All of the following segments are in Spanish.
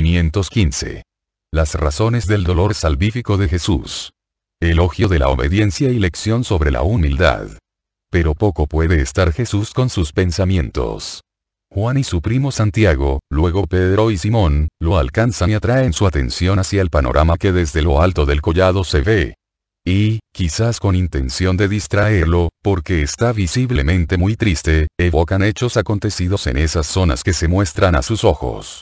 515. Las razones del dolor salvífico de Jesús. Elogio de la obediencia y lección sobre la humildad. Pero poco puede estar Jesús con sus pensamientos. Juan y su primo Santiago, luego Pedro y Simón, lo alcanzan y atraen su atención hacia el panorama que desde lo alto del collado se ve. Y, quizás con intención de distraerlo, porque está visiblemente muy triste, evocan hechos acontecidos en esas zonas que se muestran a sus ojos.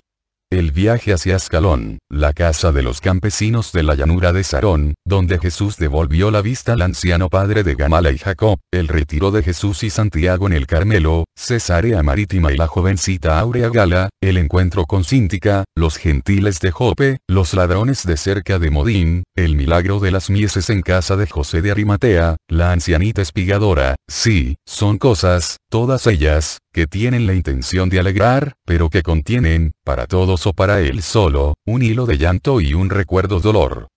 El viaje hacia Ascalón, la casa de los campesinos de la llanura de Sarón, donde Jesús devolvió la vista al anciano padre de Gamala y Jacob, el retiro de Jesús y Santiago en el Carmelo, Cesarea Marítima y la jovencita Aurea Gala, el encuentro con Cíntica, los gentiles de Jope, los ladrones de cerca de Modín, el milagro de las mieses en casa de José de Arimatea, la ancianita espigadora, sí, son cosas, todas ellas, que tienen la intención de alegrar, pero que contienen, para todos o para él solo, un hilo de llanto y un recuerdo dolor.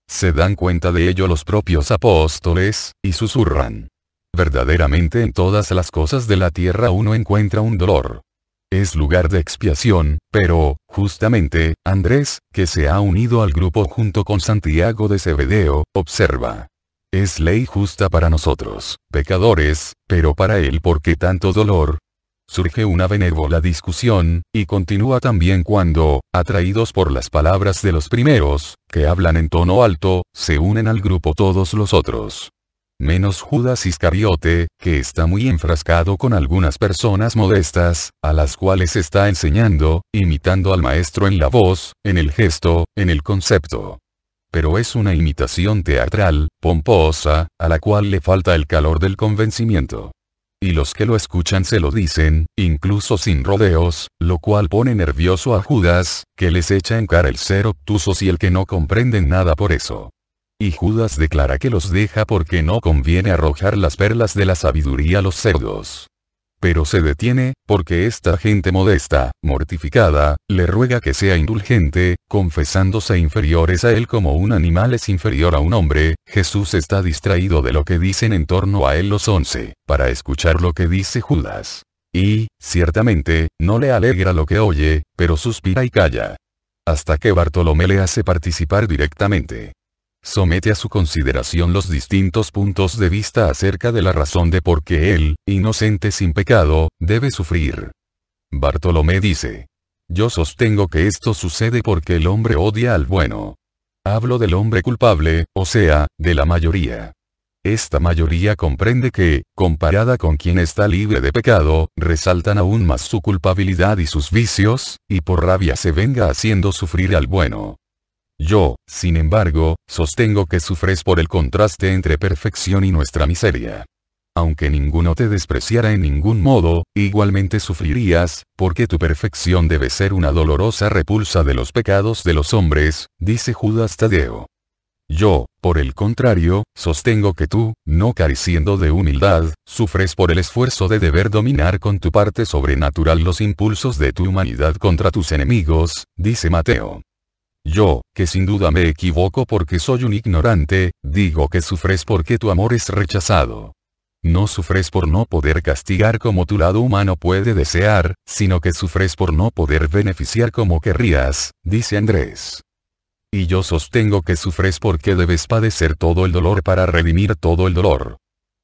Se dan cuenta de ello los propios apóstoles, y susurran. Verdaderamente en todas las cosas de la tierra uno encuentra un dolor. Es lugar de expiación, pero, justamente, Andrés, que se ha unido al grupo junto con Santiago de Zebedeo, observa. Es ley justa para nosotros, pecadores, pero para él ¿por qué tanto dolor? Surge una benévola discusión, y continúa también cuando, atraídos por las palabras de los primeros, que hablan en tono alto, se unen al grupo todos los otros. Menos Judas Iscariote, que está muy enfrascado con algunas personas modestas, a las cuales está enseñando, imitando al maestro en la voz, en el gesto, en el concepto. Pero es una imitación teatral, pomposa, a la cual le falta el calor del convencimiento. Y los que lo escuchan se lo dicen, incluso sin rodeos, lo cual pone nervioso a Judas, que les echa en cara el ser obtusos y el que no comprenden nada por eso. Y Judas declara que los deja porque no conviene arrojar las perlas de la sabiduría a los cerdos. Pero se detiene, porque esta gente modesta, mortificada, le ruega que sea indulgente, confesándose inferiores a él como un animal es inferior a un hombre. Jesús está distraído de lo que dicen en torno a él los 11, para escuchar lo que dice Judas. Y, ciertamente, no le alegra lo que oye, pero suspira y calla. Hasta que Bartolomé le hace participar directamente. Somete a su consideración los distintos puntos de vista acerca de la razón de por qué él, inocente sin pecado, debe sufrir. Bartolomé dice: yo sostengo que esto sucede porque el hombre odia al bueno. Hablo del hombre culpable, o sea, de la mayoría. Esta mayoría comprende que, comparada con quien está libre de pecado, resaltan aún más su culpabilidad y sus vicios, y por rabia se venga haciendo sufrir al bueno. Yo, sin embargo, sostengo que sufres por el contraste entre perfección y nuestra miseria. Aunque ninguno te despreciara en ningún modo, igualmente sufrirías, porque tu perfección debe ser una dolorosa repulsa de los pecados de los hombres, dice Judas Tadeo. Yo, por el contrario, sostengo que tú, no careciendo de humildad, sufres por el esfuerzo de deber dominar con tu parte sobrenatural los impulsos de tu humanidad contra tus enemigos, dice Mateo. Yo, que sin duda me equivoco porque soy un ignorante, digo que sufres porque tu amor es rechazado. No sufres por no poder castigar como tu lado humano puede desear, sino que sufres por no poder beneficiar como querrías, dice Andrés. Y yo sostengo que sufres porque debes padecer todo el dolor para redimir todo el dolor.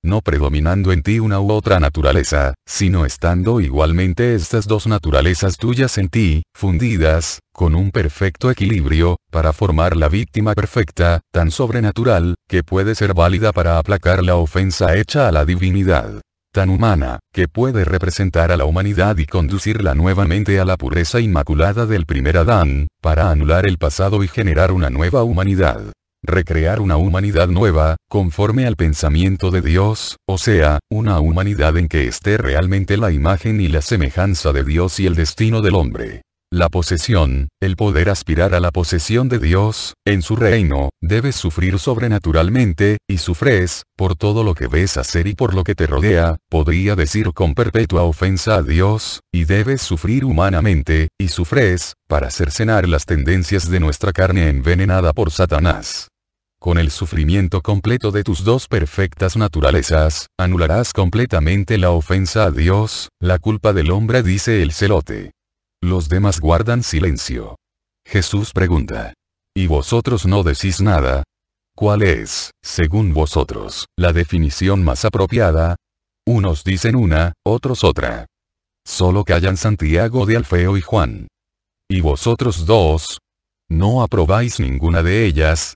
No predominando en ti una u otra naturaleza, sino estando igualmente estas dos naturalezas tuyas en ti, fundidas, con un perfecto equilibrio, para formar la víctima perfecta, tan sobrenatural, que puede ser válida para aplacar la ofensa hecha a la divinidad. Tan humana, que puede representar a la humanidad y conducirla nuevamente a la pureza inmaculada del primer Adán, para anular el pasado y generar una nueva humanidad. Recrear una humanidad nueva, conforme al pensamiento de Dios, o sea, una humanidad en que esté realmente la imagen y la semejanza de Dios y el destino del hombre. La posesión, el poder aspirar a la posesión de Dios, en su reino, debes sufrir sobrenaturalmente, y sufres, por todo lo que ves hacer y por lo que te rodea, podría decir con perpetua ofensa a Dios, y debes sufrir humanamente, y sufres, para cercenar las tendencias de nuestra carne envenenada por Satanás. Con el sufrimiento completo de tus dos perfectas naturalezas, anularás completamente la ofensa a Dios, la culpa del hombre, dice el celote. Los demás guardan silencio. Jesús pregunta. ¿Y vosotros no decís nada? ¿Cuál es, según vosotros, la definición más apropiada? Unos dicen una, otros otra. Solo callan Santiago de Alfeo y Juan. ¿Y vosotros dos? ¿No aprobáis ninguna de ellas?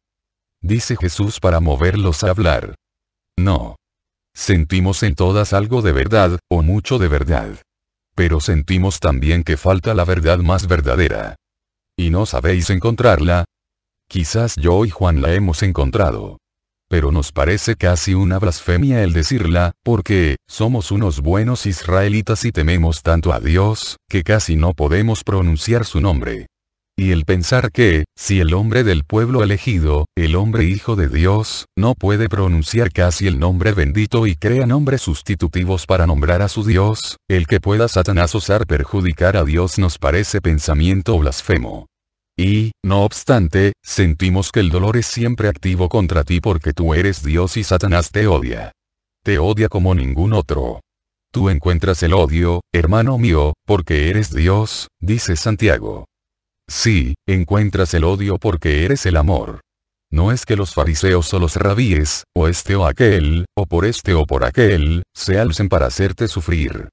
Dice Jesús para moverlos a hablar. No. Sentimos en todas algo de verdad, o mucho de verdad. Pero sentimos también que falta la verdad más verdadera. ¿Y no sabéis encontrarla? Quizás yo y Juan la hemos encontrado. Pero nos parece casi una blasfemia el decirla, porque somos unos buenos israelitas y tememos tanto a Dios, que casi no podemos pronunciar su nombre. Y el pensar que, si el hombre del pueblo elegido, el hombre hijo de Dios, no puede pronunciar casi el nombre bendito y crea nombres sustitutivos para nombrar a su Dios, el que pueda Satanás osar perjudicar a Dios nos parece pensamiento blasfemo. Y, no obstante, sentimos que el dolor es siempre activo contra ti porque tú eres Dios y Satanás te odia. Te odia como ningún otro. Tú encuentras el odio, hermano mío, porque eres Dios, dice Santiago. Sí, encuentras el odio porque eres el amor. No es que los fariseos o los rabíes, o este o aquel, o por este o por aquel, se alcen para hacerte sufrir.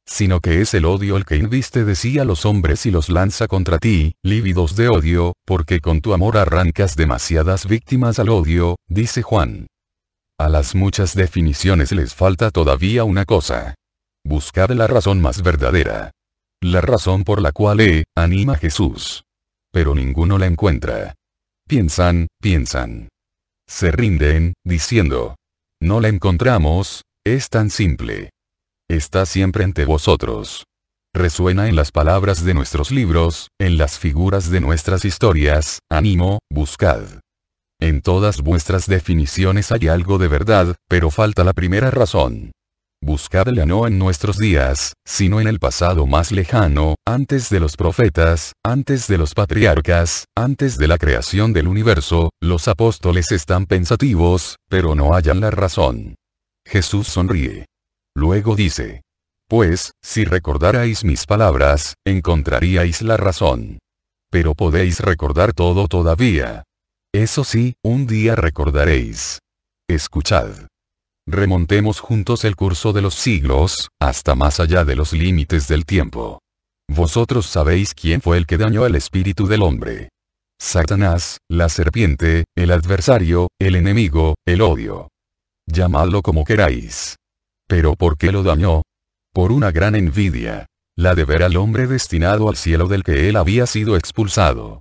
Sino que es el odio el que inviste de sí a los hombres y los lanza contra ti, lívidos de odio, porque con tu amor arrancas demasiadas víctimas al odio, dice Juan. A las muchas definiciones les falta todavía una cosa. Buscad la razón más verdadera. La razón por la cual anima Jesús. Pero ninguno la encuentra. Piensan. Se rinden, diciendo. No la encontramos, es tan simple. Está siempre ante vosotros. Resuena en las palabras de nuestros libros, en las figuras de nuestras historias, ánimo, buscad. En todas vuestras definiciones hay algo de verdad, pero falta la primera razón. Buscadla no en nuestros días, sino en el pasado más lejano, antes de los profetas, antes de los patriarcas, antes de la creación del universo, los apóstoles están pensativos, pero no hallan la razón. Jesús sonríe. Luego dice. Pues, si recordarais mis palabras, encontraríais la razón. Pero podéis recordar todo todavía. Eso sí, un día recordaréis. Escuchad. Remontemos juntos el curso de los siglos, hasta más allá de los límites del tiempo. Vosotros sabéis quién fue el que dañó el espíritu del hombre. Satanás, la serpiente, el adversario, el enemigo, el odio. Llamadlo como queráis. ¿Pero por qué lo dañó? Por una gran envidia. La de ver al hombre destinado al cielo del que él había sido expulsado.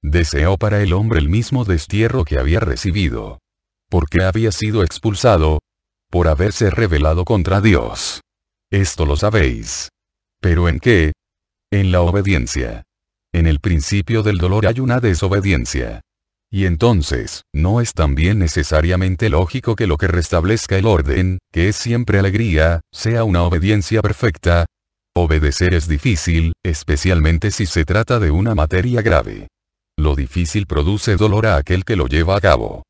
Deseó para el hombre el mismo destierro que había recibido. ¿Por qué había sido expulsado? Por haberse rebelado contra Dios. Esto lo sabéis. ¿Pero en qué? En la obediencia. En el principio del dolor hay una desobediencia. Y entonces, ¿no es también necesariamente lógico que lo que restablezca el orden, que es siempre alegría, sea una obediencia perfecta? Obedecer es difícil, especialmente si se trata de una materia grave. Lo difícil produce dolor a aquel que lo lleva a cabo.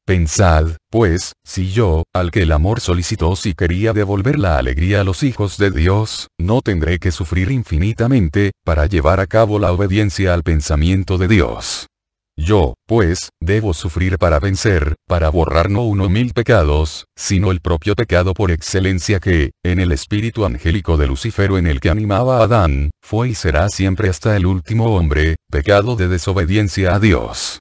Pensad, pues, si yo, al que el amor solicitó si quería devolver la alegría a los hijos de Dios, no tendré que sufrir infinitamente, para llevar a cabo la obediencia al pensamiento de Dios. Yo, pues, debo sufrir para vencer, para borrar no 1000 pecados, sino el propio pecado por excelencia que, en el espíritu angélico de Lucifero en el que animaba a Adán, fue y será siempre hasta el último hombre, pecado de desobediencia a Dios.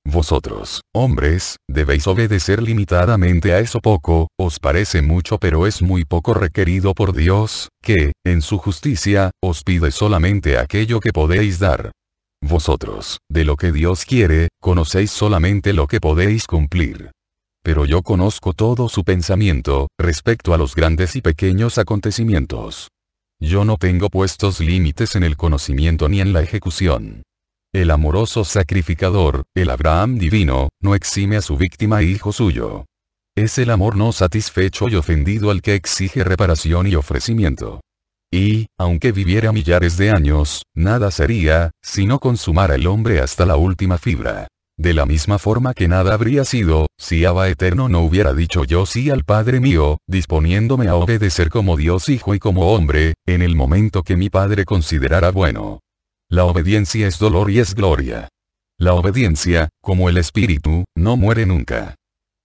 Vosotros, hombres, debéis obedecer limitadamente a eso poco, os parece mucho pero es muy poco requerido por Dios, que, en su justicia, os pide solamente aquello que podéis dar. Vosotros, de lo que Dios quiere, conocéis solamente lo que podéis cumplir. Pero yo conozco todo su pensamiento, respecto a los grandes y pequeños acontecimientos. Yo no tengo puestos límites en el conocimiento ni en la ejecución. El amoroso sacrificador, el Abraham divino, no exime a su víctima hijo suyo. Es el amor no satisfecho y ofendido al que exige reparación y ofrecimiento. Y, aunque viviera millares de años, nada sería, si no consumara el hombre hasta la última fibra. De la misma forma que nada habría sido, si Abba Eterno no hubiera dicho yo sí al Padre mío, disponiéndome a obedecer como Dios Hijo y como hombre, en el momento que mi Padre considerara bueno. La obediencia es dolor y es gloria. La obediencia, como el espíritu, no muere nunca.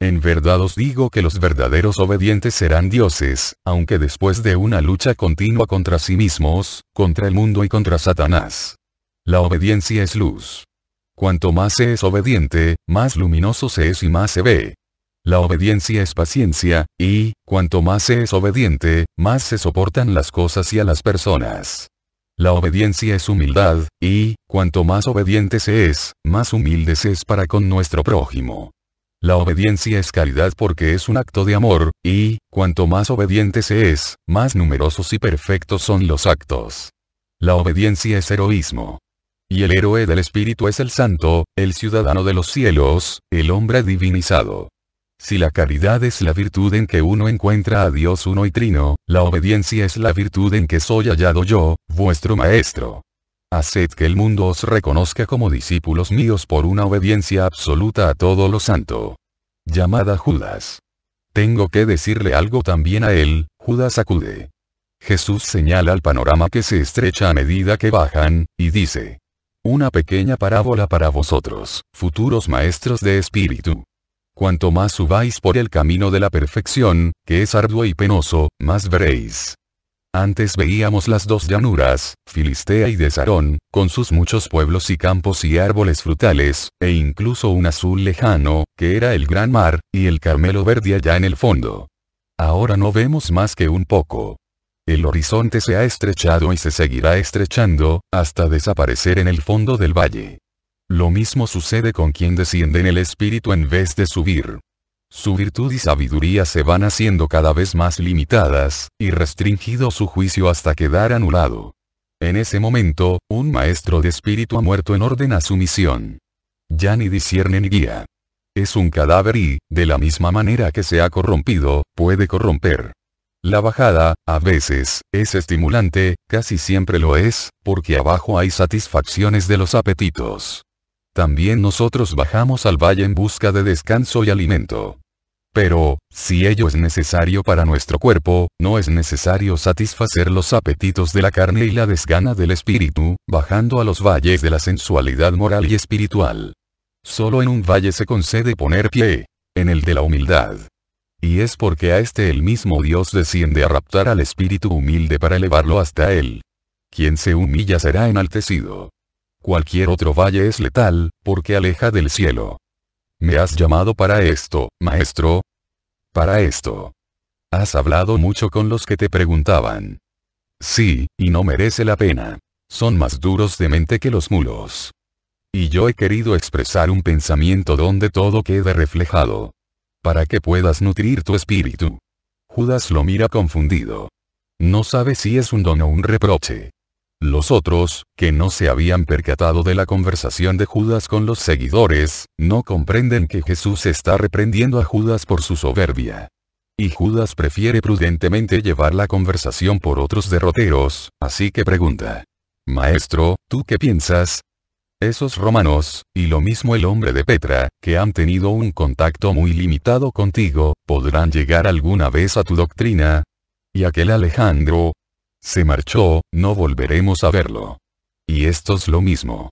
En verdad os digo que los verdaderos obedientes serán dioses, aunque después de una lucha continua contra sí mismos, contra el mundo y contra Satanás. La obediencia es luz. Cuanto más se es obediente, más luminoso se es y más se ve. La obediencia es paciencia, y, cuanto más se es obediente, más se soportan las cosas y a las personas. La obediencia es humildad, y, cuanto más obediente se es, más humilde se es para con nuestro prójimo. La obediencia es caridad porque es un acto de amor, y, cuanto más obediente se es, más numerosos y perfectos son los actos. La obediencia es heroísmo. Y el héroe del espíritu es el santo, el ciudadano de los cielos, el hombre divinizado. Si la caridad es la virtud en que uno encuentra a Dios uno y trino, la obediencia es la virtud en que soy hallado yo, vuestro maestro. Haced que el mundo os reconozca como discípulos míos por una obediencia absoluta a todo lo santo. Llamada Judas. Tengo que decirle algo también a él. Judas acude. Jesús señala el panorama que se estrecha a medida que bajan, y dice: una pequeña parábola para vosotros, futuros maestros de espíritu. Cuanto más subáis por el camino de la perfección, que es arduo y penoso, más veréis. Antes veíamos las dos llanuras, Filistea y de Sarón, con sus muchos pueblos y campos y árboles frutales, e incluso un azul lejano, que era el gran mar, y el Carmelo verde allá en el fondo. Ahora no vemos más que un poco. El horizonte se ha estrechado y se seguirá estrechando, hasta desaparecer en el fondo del valle. Lo mismo sucede con quien desciende en el espíritu en vez de subir. Su virtud y sabiduría se van haciendo cada vez más limitadas, y restringido su juicio hasta quedar anulado. En ese momento, un maestro de espíritu ha muerto en orden a su misión. Ya ni discierne ni guía. Es un cadáver y, de la misma manera que se ha corrompido, puede corromper. La bajada, a veces, es estimulante, casi siempre lo es, porque abajo hay satisfacciones de los apetitos. También nosotros bajamos al valle en busca de descanso y alimento. Pero, si ello es necesario para nuestro cuerpo, no es necesario satisfacer los apetitos de la carne y la desgana del espíritu, bajando a los valles de la sensualidad moral y espiritual. Solo en un valle se concede poner pie, en el de la humildad. Y es porque a este el mismo Dios desciende a raptar al espíritu humilde para elevarlo hasta él. Quien se humilla será enaltecido. Cualquier otro valle es letal, porque aleja del cielo. ¿Me has llamado para esto, maestro? Para esto. Has hablado mucho con los que te preguntaban. Sí, y no merece la pena. Son más duros de mente que los mulos. Y yo he querido expresar un pensamiento donde todo quede reflejado. Para que puedas nutrir tu espíritu. Judas lo mira confundido. No sabe si es un don o un reproche. Los otros, que no se habían percatado de la conversación de Judas con los seguidores, no comprenden que Jesús está reprendiendo a Judas por su soberbia. Y Judas prefiere prudentemente llevar la conversación por otros derroteros, así que pregunta: Maestro, ¿tú qué piensas? Esos romanos, y lo mismo el hombre de Petra, que han tenido un contacto muy limitado contigo, ¿podrán llegar alguna vez a tu doctrina? Y aquel Alejandro se marchó, no volveremos a verlo. Y estos lo mismo.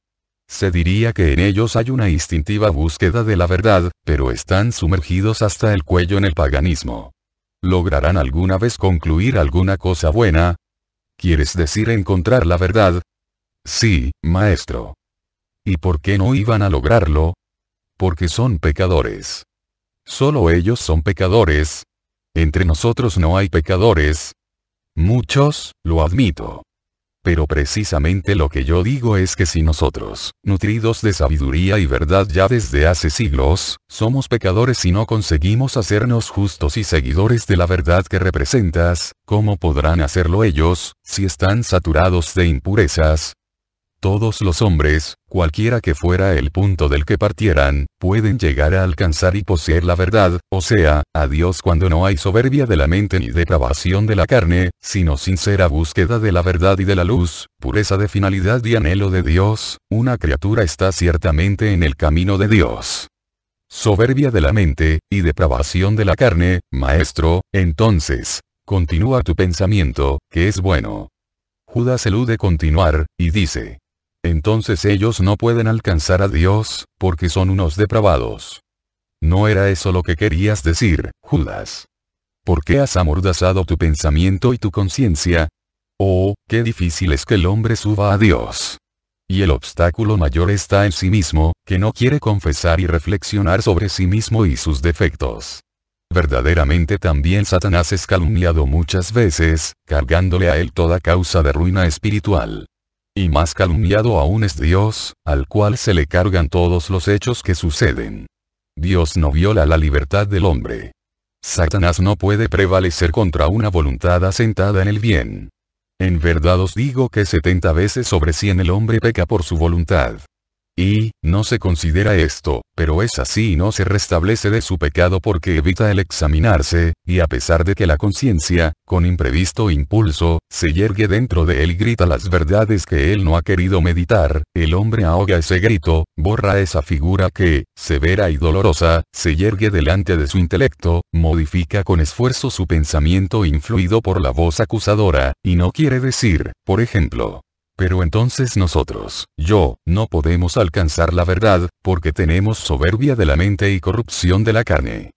Se diría que en ellos hay una instintiva búsqueda de la verdad, pero están sumergidos hasta el cuello en el paganismo. ¿Lograrán alguna vez concluir alguna cosa buena? ¿Quieres decir encontrar la verdad? Sí, maestro. ¿Y por qué no iban a lograrlo? Porque son pecadores. Solo ellos son pecadores. Entre nosotros no hay pecadores. Muchos, lo admito. Pero precisamente lo que yo digo es que si nosotros, nutridos de sabiduría y verdad ya desde hace siglos, somos pecadores y no conseguimos hacernos justos y seguidores de la verdad que representas, ¿cómo podrán hacerlo ellos, si están saturados de impurezas? Todos los hombres, cualquiera que fuera el punto del que partieran, pueden llegar a alcanzar y poseer la verdad, o sea, a Dios cuando no hay soberbia de la mente ni depravación de la carne, sino sincera búsqueda de la verdad y de la luz, pureza de finalidad y anhelo de Dios, una criatura está ciertamente en el camino de Dios. Soberbia de la mente, y depravación de la carne, maestro, entonces, continúa tu pensamiento, que es bueno. Judas elude continuar, y dice: Entonces ellos no pueden alcanzar a Dios, porque son unos depravados. ¿No era eso lo que querías decir, Judas? ¿Por qué has amordazado tu pensamiento y tu conciencia? Oh, qué difícil es que el hombre suba a Dios. Y el obstáculo mayor está en sí mismo, que no quiere confesar y reflexionar sobre sí mismo y sus defectos. Verdaderamente también Satanás es calumniado muchas veces, cargándole a él toda causa de ruina espiritual. Y más calumniado aún es Dios, al cual se le cargan todos los hechos que suceden. Dios no viola la libertad del hombre. Satanás no puede prevalecer contra una voluntad asentada en el bien. En verdad os digo que 70 veces sobre 100 el hombre peca por su voluntad. Y, no se considera esto, pero es así y no se restablece de su pecado porque evita el examinarse, y a pesar de que la conciencia, con imprevisto impulso, se yergue dentro de él y grita las verdades que él no ha querido meditar, el hombre ahoga ese grito, borra esa figura que, severa y dolorosa, se yergue delante de su intelecto, modifica con esfuerzo su pensamiento influido por la voz acusadora, y no quiere decir, por ejemplo, pero entonces nosotros, no podemos alcanzar la verdad, porque tenemos soberbia de la mente y corrupción de la carne.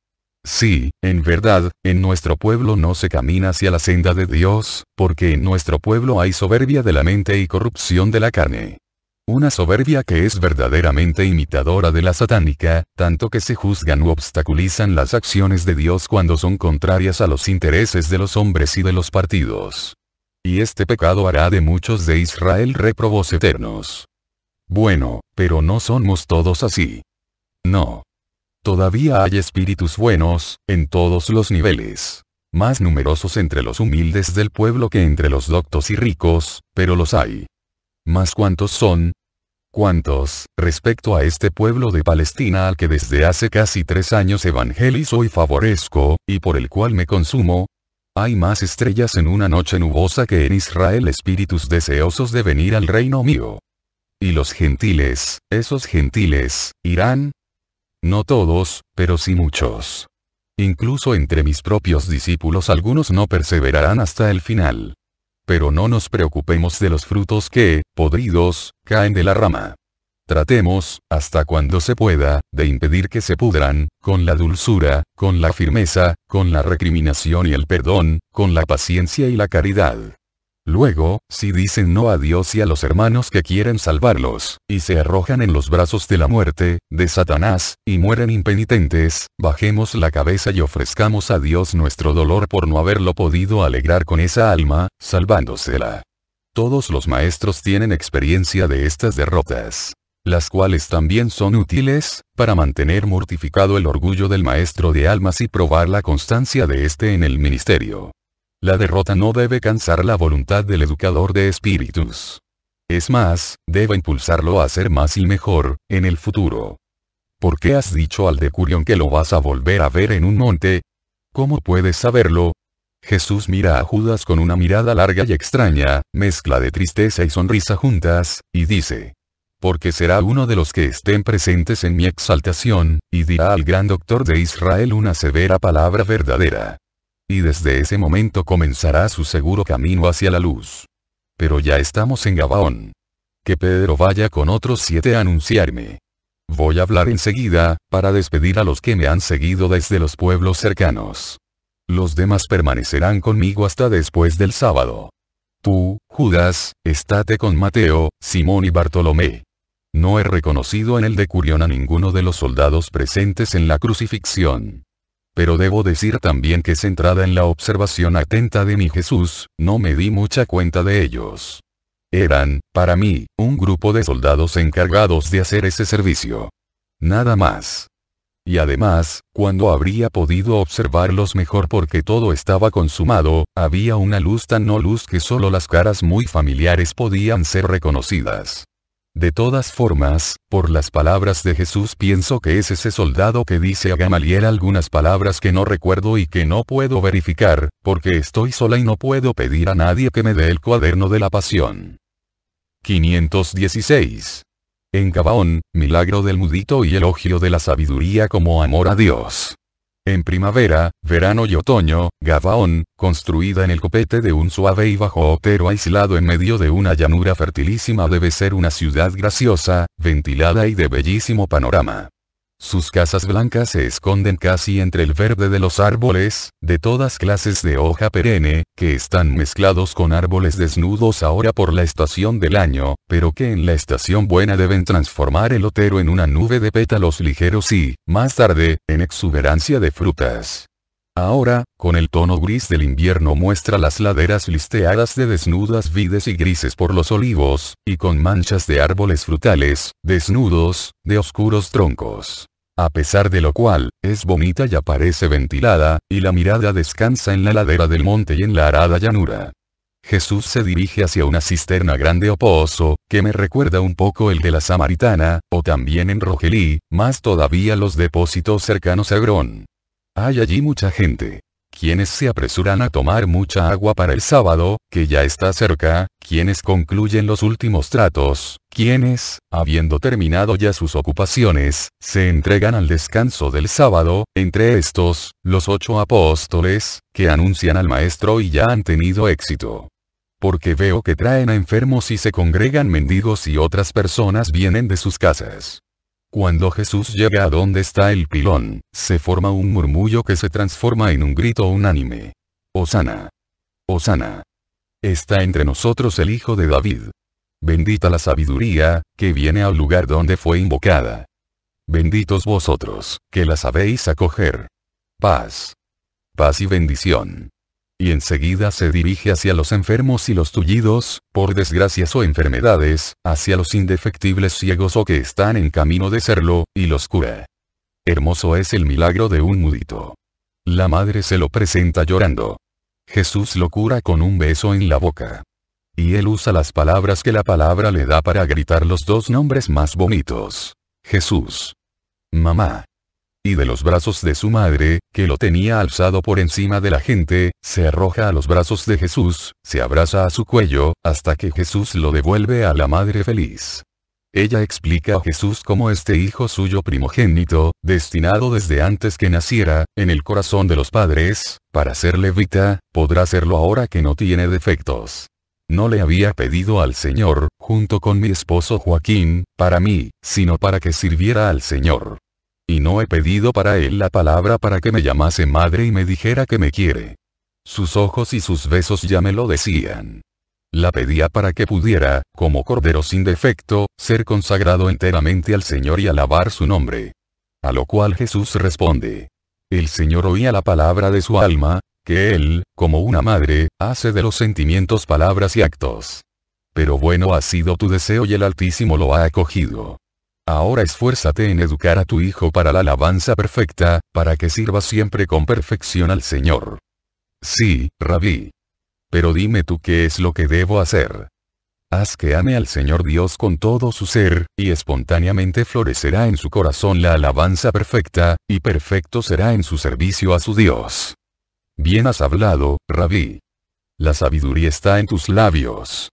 Sí, en verdad, en nuestro pueblo no se camina hacia la senda de Dios, porque en nuestro pueblo hay soberbia de la mente y corrupción de la carne. Una soberbia que es verdaderamente imitadora de la satánica, tanto que se juzgan u obstaculizan las acciones de Dios cuando son contrarias a los intereses de los hombres y de los partidos. Y este pecado hará de muchos de Israel réprobos eternos. Bueno, pero no somos todos así. No. Todavía hay espíritus buenos, en todos los niveles. Más numerosos entre los humildes del pueblo que entre los doctos y ricos, pero los hay. ¿Más cuántos son? ¿Cuántos, respecto a este pueblo de Palestina al que desde hace casi 3 años evangelizo y favorezco, y por el cual me consumo? Hay más estrellas en una noche nubosa que en Israel espíritus deseosos de venir al reino mío. ¿Y los gentiles, esos gentiles, irán? No todos, pero sí muchos. Incluso entre mis propios discípulos algunos no perseverarán hasta el final. Pero no nos preocupemos de los frutos que, podridos, caen de la rama. Tratemos, hasta cuando se pueda, de impedir que se pudran, con la dulzura, con la firmeza, con la recriminación y el perdón, con la paciencia y la caridad. Luego, si dicen no a Dios y a los hermanos que quieren salvarlos, y se arrojan en los brazos de la muerte, de Satanás, y mueren impenitentes, bajemos la cabeza y ofrezcamos a Dios nuestro dolor por no haberlo podido alegrar con esa alma, salvándosela. Todos los maestros tienen experiencia de estas derrotas, las cuales también son útiles, para mantener mortificado el orgullo del maestro de almas y probar la constancia de éste en el ministerio. La derrota no debe cansar la voluntad del educador de espíritus. Es más, debe impulsarlo a ser más y mejor, en el futuro. ¿Por qué has dicho al decurión que lo vas a volver a ver en un monte? ¿Cómo puedes saberlo? Jesús mira a Judas con una mirada larga y extraña, mezcla de tristeza y sonrisa juntas, y dice: porque será uno de los que estén presentes en mi exaltación, y dirá al gran doctor de Israel una severa palabra verdadera. Y desde ese momento comenzará su seguro camino hacia la luz. Pero ya estamos en Gabaón. Que Pedro vaya con otros 7 a anunciarme. Voy a hablar enseguida, para despedir a los que me han seguido desde los pueblos cercanos. Los demás permanecerán conmigo hasta después del sábado. Tú, Judas, estate con Mateo, Simón y Bartolomé. No he reconocido en el decurión a ninguno de los soldados presentes en la crucifixión. Pero debo decir también que centrada en la observación atenta de mi Jesús, no me di mucha cuenta de ellos. Eran, para mí, un grupo de soldados encargados de hacer ese servicio. Nada más. Y además, cuando habría podido observarlos mejor porque todo estaba consumado, había una luz tan no luz que solo las caras muy familiares podían ser reconocidas. De todas formas, por las palabras de Jesús pienso que es ese soldado que dice a Gamaliel algunas palabras que no recuerdo y que no puedo verificar, porque estoy sola y no puedo pedir a nadie que me dé el cuaderno de la pasión. 516. En Gabaón, milagro del mudito y elogio de la sabiduría como amor a Dios. En primavera, verano y otoño, Gabaón, construida en el copete de un suave y bajo otero aislado en medio de una llanura fertilísima, debe ser una ciudad graciosa, ventilada y de bellísimo panorama. Sus casas blancas se esconden casi entre el verde de los árboles, de todas clases de hoja perenne, que están mezclados con árboles desnudos ahora por la estación del año, pero que en la estación buena deben transformar el otero en una nube de pétalos ligeros y, más tarde, en exuberancia de frutas. Ahora, con el tono gris del invierno muestra las laderas listeadas de desnudas vides y grises por los olivos, y con manchas de árboles frutales, desnudos, de oscuros troncos. A pesar de lo cual, es bonita y aparece ventilada, y la mirada descansa en la ladera del monte y en la arada llanura. Jesús se dirige hacia una cisterna grande o pozo, que me recuerda un poco el de la Samaritana, o también en Rogelí, más todavía los depósitos cercanos a Hebrón. Hay allí mucha gente, quienes se apresuran a tomar mucha agua para el sábado, que ya está cerca, quienes concluyen los últimos tratos, quienes, habiendo terminado ya sus ocupaciones, se entregan al descanso del sábado, entre estos, los 8 apóstoles, que anuncian al Maestro y ya han tenido éxito. Porque veo que traen a enfermos y se congregan mendigos y otras personas vienen de sus casas. Cuando Jesús llega a donde está el pilón, se forma un murmullo que se transforma en un grito unánime. Hosana. Hosana. Está entre nosotros el Hijo de David. Bendita la sabiduría, que viene al lugar donde fue invocada. Benditos vosotros, que la sabéis acoger. Paz. Paz y bendición. Y enseguida se dirige hacia los enfermos y los tullidos, por desgracias o enfermedades, hacia los indefectibles ciegos o que están en camino de serlo, y los cura. Hermoso es el milagro de un mudito. La madre se lo presenta llorando. Jesús lo cura con un beso en la boca. Y él usa las palabras que la palabra le da para gritar los 2 nombres más bonitos. Jesús. Mamá. Y de los brazos de su madre, que lo tenía alzado por encima de la gente, se arroja a los brazos de Jesús, se abraza a su cuello, hasta que Jesús lo devuelve a la madre feliz. Ella explica a Jesús cómo este hijo suyo primogénito, destinado desde antes que naciera, en el corazón de los padres, para ser levita, podrá serlo ahora que no tiene defectos. No le había pedido al Señor, junto con mi esposo Joaquín, para mí, sino para que sirviera al Señor. Y no he pedido para él la palabra para que me llamase madre y me dijera que me quiere. Sus ojos y sus besos ya me lo decían. La pedía para que pudiera, como cordero sin defecto, ser consagrado enteramente al Señor y alabar su nombre. A lo cual Jesús responde. El Señor oía la palabra de su alma, que él, como una madre, hace de los sentimientos palabras y actos. Pero bueno ha sido tu deseo y el Altísimo lo ha acogido. Ahora esfuérzate en educar a tu hijo para la alabanza perfecta, para que sirva siempre con perfección al Señor. Sí, Rabí. Pero dime tú qué es lo que debo hacer. Haz que ame al Señor Dios con todo su ser, y espontáneamente florecerá en su corazón la alabanza perfecta, y perfecto será en su servicio a su Dios. Bien has hablado, Rabí. La sabiduría está en tus labios.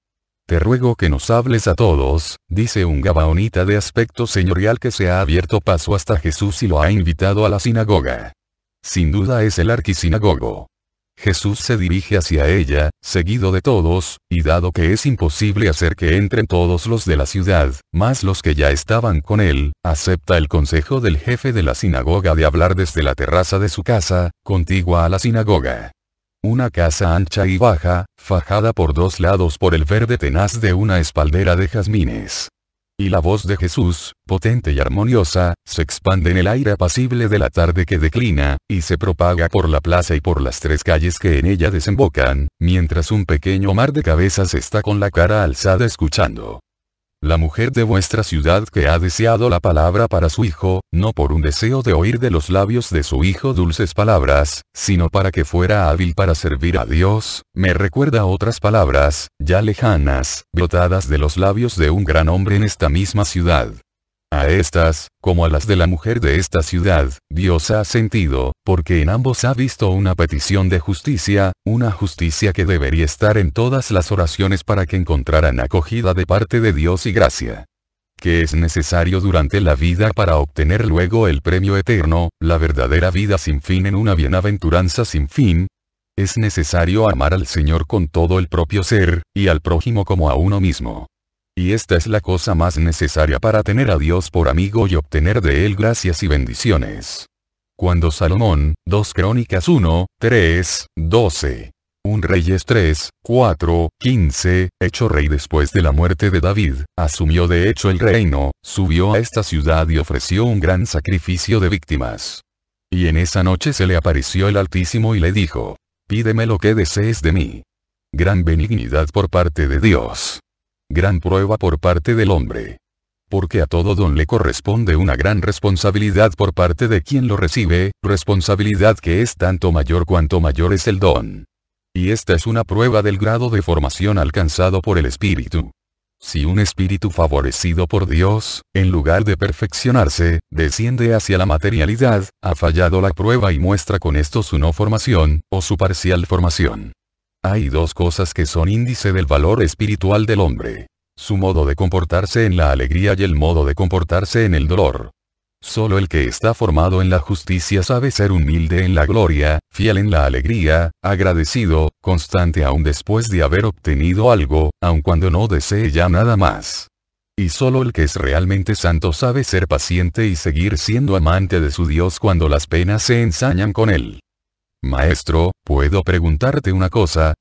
Te ruego que nos hables a todos, dice un gabaonita de aspecto señorial que se ha abierto paso hasta Jesús y lo ha invitado a la sinagoga. Sin duda es el arquisinagogo. Jesús se dirige hacia ella, seguido de todos, y dado que es imposible hacer que entren todos los de la ciudad, más los que ya estaban con él, acepta el consejo del jefe de la sinagoga de hablar desde la terraza de su casa, contigua a la sinagoga. Una casa ancha y baja, fajada por 2 lados por el verde tenaz de una espaldera de jazmines. Y la voz de Jesús, potente y armoniosa, se expande en el aire apacible de la tarde que declina, y se propaga por la plaza y por las 3 calles que en ella desembocan, mientras un pequeño mar de cabezas está con la cara alzada escuchando. La mujer de vuestra ciudad que ha deseado la palabra para su hijo, no por un deseo de oír de los labios de su hijo dulces palabras, sino para que fuera hábil para servir a Dios, me recuerda otras palabras, ya lejanas, brotadas de los labios de un gran hombre en esta misma ciudad. A estas, como a las de la mujer de esta ciudad, Dios ha sentido, porque en ambos ha visto una petición de justicia, una justicia que debería estar en todas las oraciones para que encontraran acogida de parte de Dios y gracia. que es necesario durante la vida para obtener luego el premio eterno, la verdadera vida sin fin en una bienaventuranza sin fin. Es necesario amar al Señor con todo el propio ser, y al prójimo como a uno mismo. Y esta es la cosa más necesaria para tener a Dios por amigo y obtener de Él gracias y bendiciones. Cuando Salomón, 2 Crónicas 1, 3, 12. 1 Reyes 3, 4, 15, hecho rey después de la muerte de David, asumió de hecho el reino, subió a esta ciudad y ofreció un gran sacrificio de víctimas. Y en esa noche se le apareció el Altísimo y le dijo: pídeme lo que desees de mí. Gran benignidad por parte de Dios. Gran prueba por parte del hombre. Porque a todo don le corresponde una gran responsabilidad por parte de quien lo recibe, responsabilidad que es tanto mayor cuanto mayor es el don. Y esta es una prueba del grado de formación alcanzado por el Espíritu. Si un espíritu favorecido por Dios, en lugar de perfeccionarse, desciende hacia la materialidad, ha fallado la prueba y muestra con esto su no formación, o su parcial formación. Hay dos cosas que son índice del valor espiritual del hombre: su modo de comportarse en la alegría y el modo de comportarse en el dolor. Solo el que está formado en la justicia sabe ser humilde en la gloria, fiel en la alegría, agradecido, constante aún después de haber obtenido algo, aun cuando no desee ya nada más. Y solo el que es realmente santo sabe ser paciente y seguir siendo amante de su Dios cuando las penas se ensañan con él. Maestro, ¿puedo preguntarte una cosa?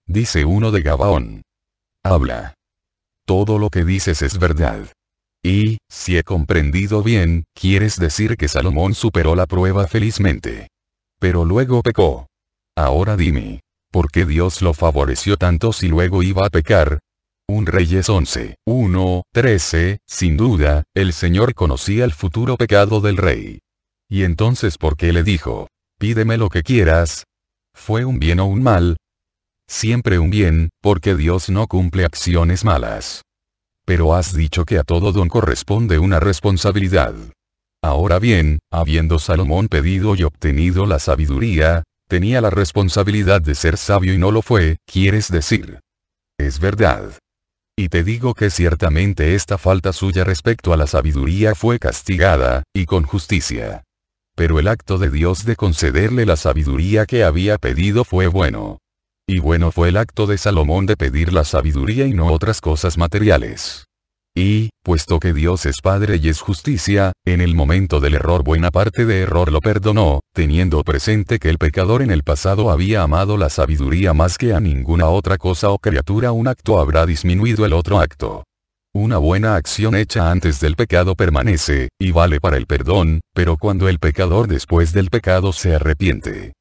Dice uno de Gabaón. Habla. Todo lo que dices es verdad. Y, si he comprendido bien, quieres decir que Salomón superó la prueba felizmente. Pero luego pecó. Ahora dime, ¿por qué Dios lo favoreció tanto si luego iba a pecar? 1 Reyes 11, 1, 13, sin duda, el Señor conocía el futuro pecado del rey. Y entonces, ¿por qué le dijo: pídeme lo que quieras? ¿Fue un bien o un mal? Siempre un bien, porque Dios no cumple acciones malas. Pero has dicho que a todo don corresponde una responsabilidad. Ahora bien, habiendo Salomón pedido y obtenido la sabiduría, tenía la responsabilidad de ser sabio y no lo fue, quieres decir. Es verdad. Y te digo que ciertamente esta falta suya respecto a la sabiduría fue castigada, y con justicia. Pero el acto de Dios de concederle la sabiduría que había pedido fue bueno. Y bueno fue el acto de Salomón de pedir la sabiduría y no otras cosas materiales. Y, puesto que Dios es Padre y es justicia, en el momento del error buena parte de error lo perdonó, teniendo presente que el pecador en el pasado había amado la sabiduría más que a ninguna otra cosa o criatura. Un acto habrá disminuido el otro acto. Una buena acción hecha antes del pecado permanece, y vale para el perdón, pero cuando el pecador después del pecado se arrepiente.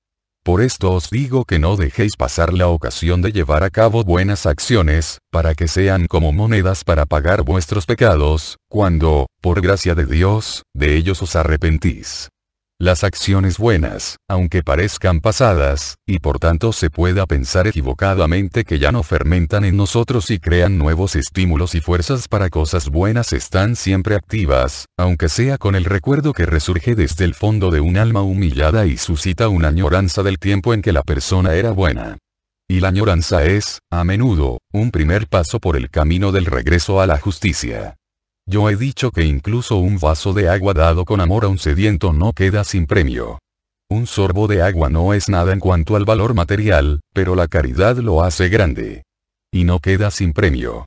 Por esto os digo que no dejéis pasar la ocasión de llevar a cabo buenas acciones, para que sean como monedas para pagar vuestros pecados, cuando, por gracia de Dios, de ellos os arrepentís. Las acciones buenas, aunque parezcan pasadas, y por tanto se pueda pensar equivocadamente que ya no fermentan en nosotros y crean nuevos estímulos y fuerzas para cosas buenas, están siempre activas, aunque sea con el recuerdo que resurge desde el fondo de un alma humillada y suscita una añoranza del tiempo en que la persona era buena. Y la añoranza es, a menudo, un primer paso por el camino del regreso a la justicia. Yo he dicho que incluso un vaso de agua dado con amor a un sediento no queda sin premio. Un sorbo de agua no es nada en cuanto al valor material, pero la caridad lo hace grande. Y no queda sin premio.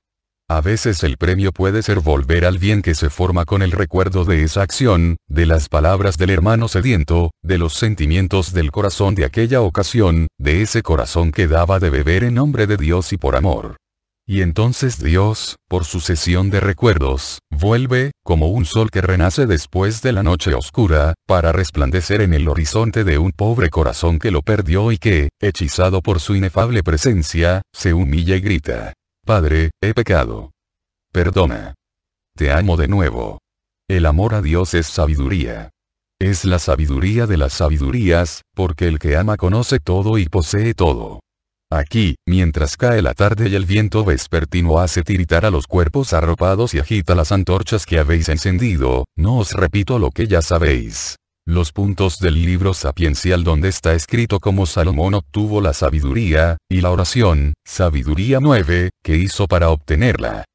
A veces el premio puede ser volver al bien que se forma con el recuerdo de esa acción, de las palabras del hermano sediento, de los sentimientos del corazón de aquella ocasión, de ese corazón que daba de beber en nombre de Dios y por amor. Y entonces Dios, por sucesión de recuerdos, vuelve, como un sol que renace después de la noche oscura, para resplandecer en el horizonte de un pobre corazón que lo perdió y que, hechizado por su inefable presencia, se humilla y grita: Padre, he pecado. Perdona. Te amo de nuevo. El amor a Dios es sabiduría. Es la sabiduría de las sabidurías, porque el que ama conoce todo y posee todo. Aquí, mientras cae la tarde y el viento vespertino hace tiritar a los cuerpos arropados y agita las antorchas que habéis encendido, no os repito lo que ya sabéis. Los puntos del libro sapiencial donde está escrito cómo Salomón obtuvo la sabiduría, y la oración, sabiduría 9, que hizo para obtenerla.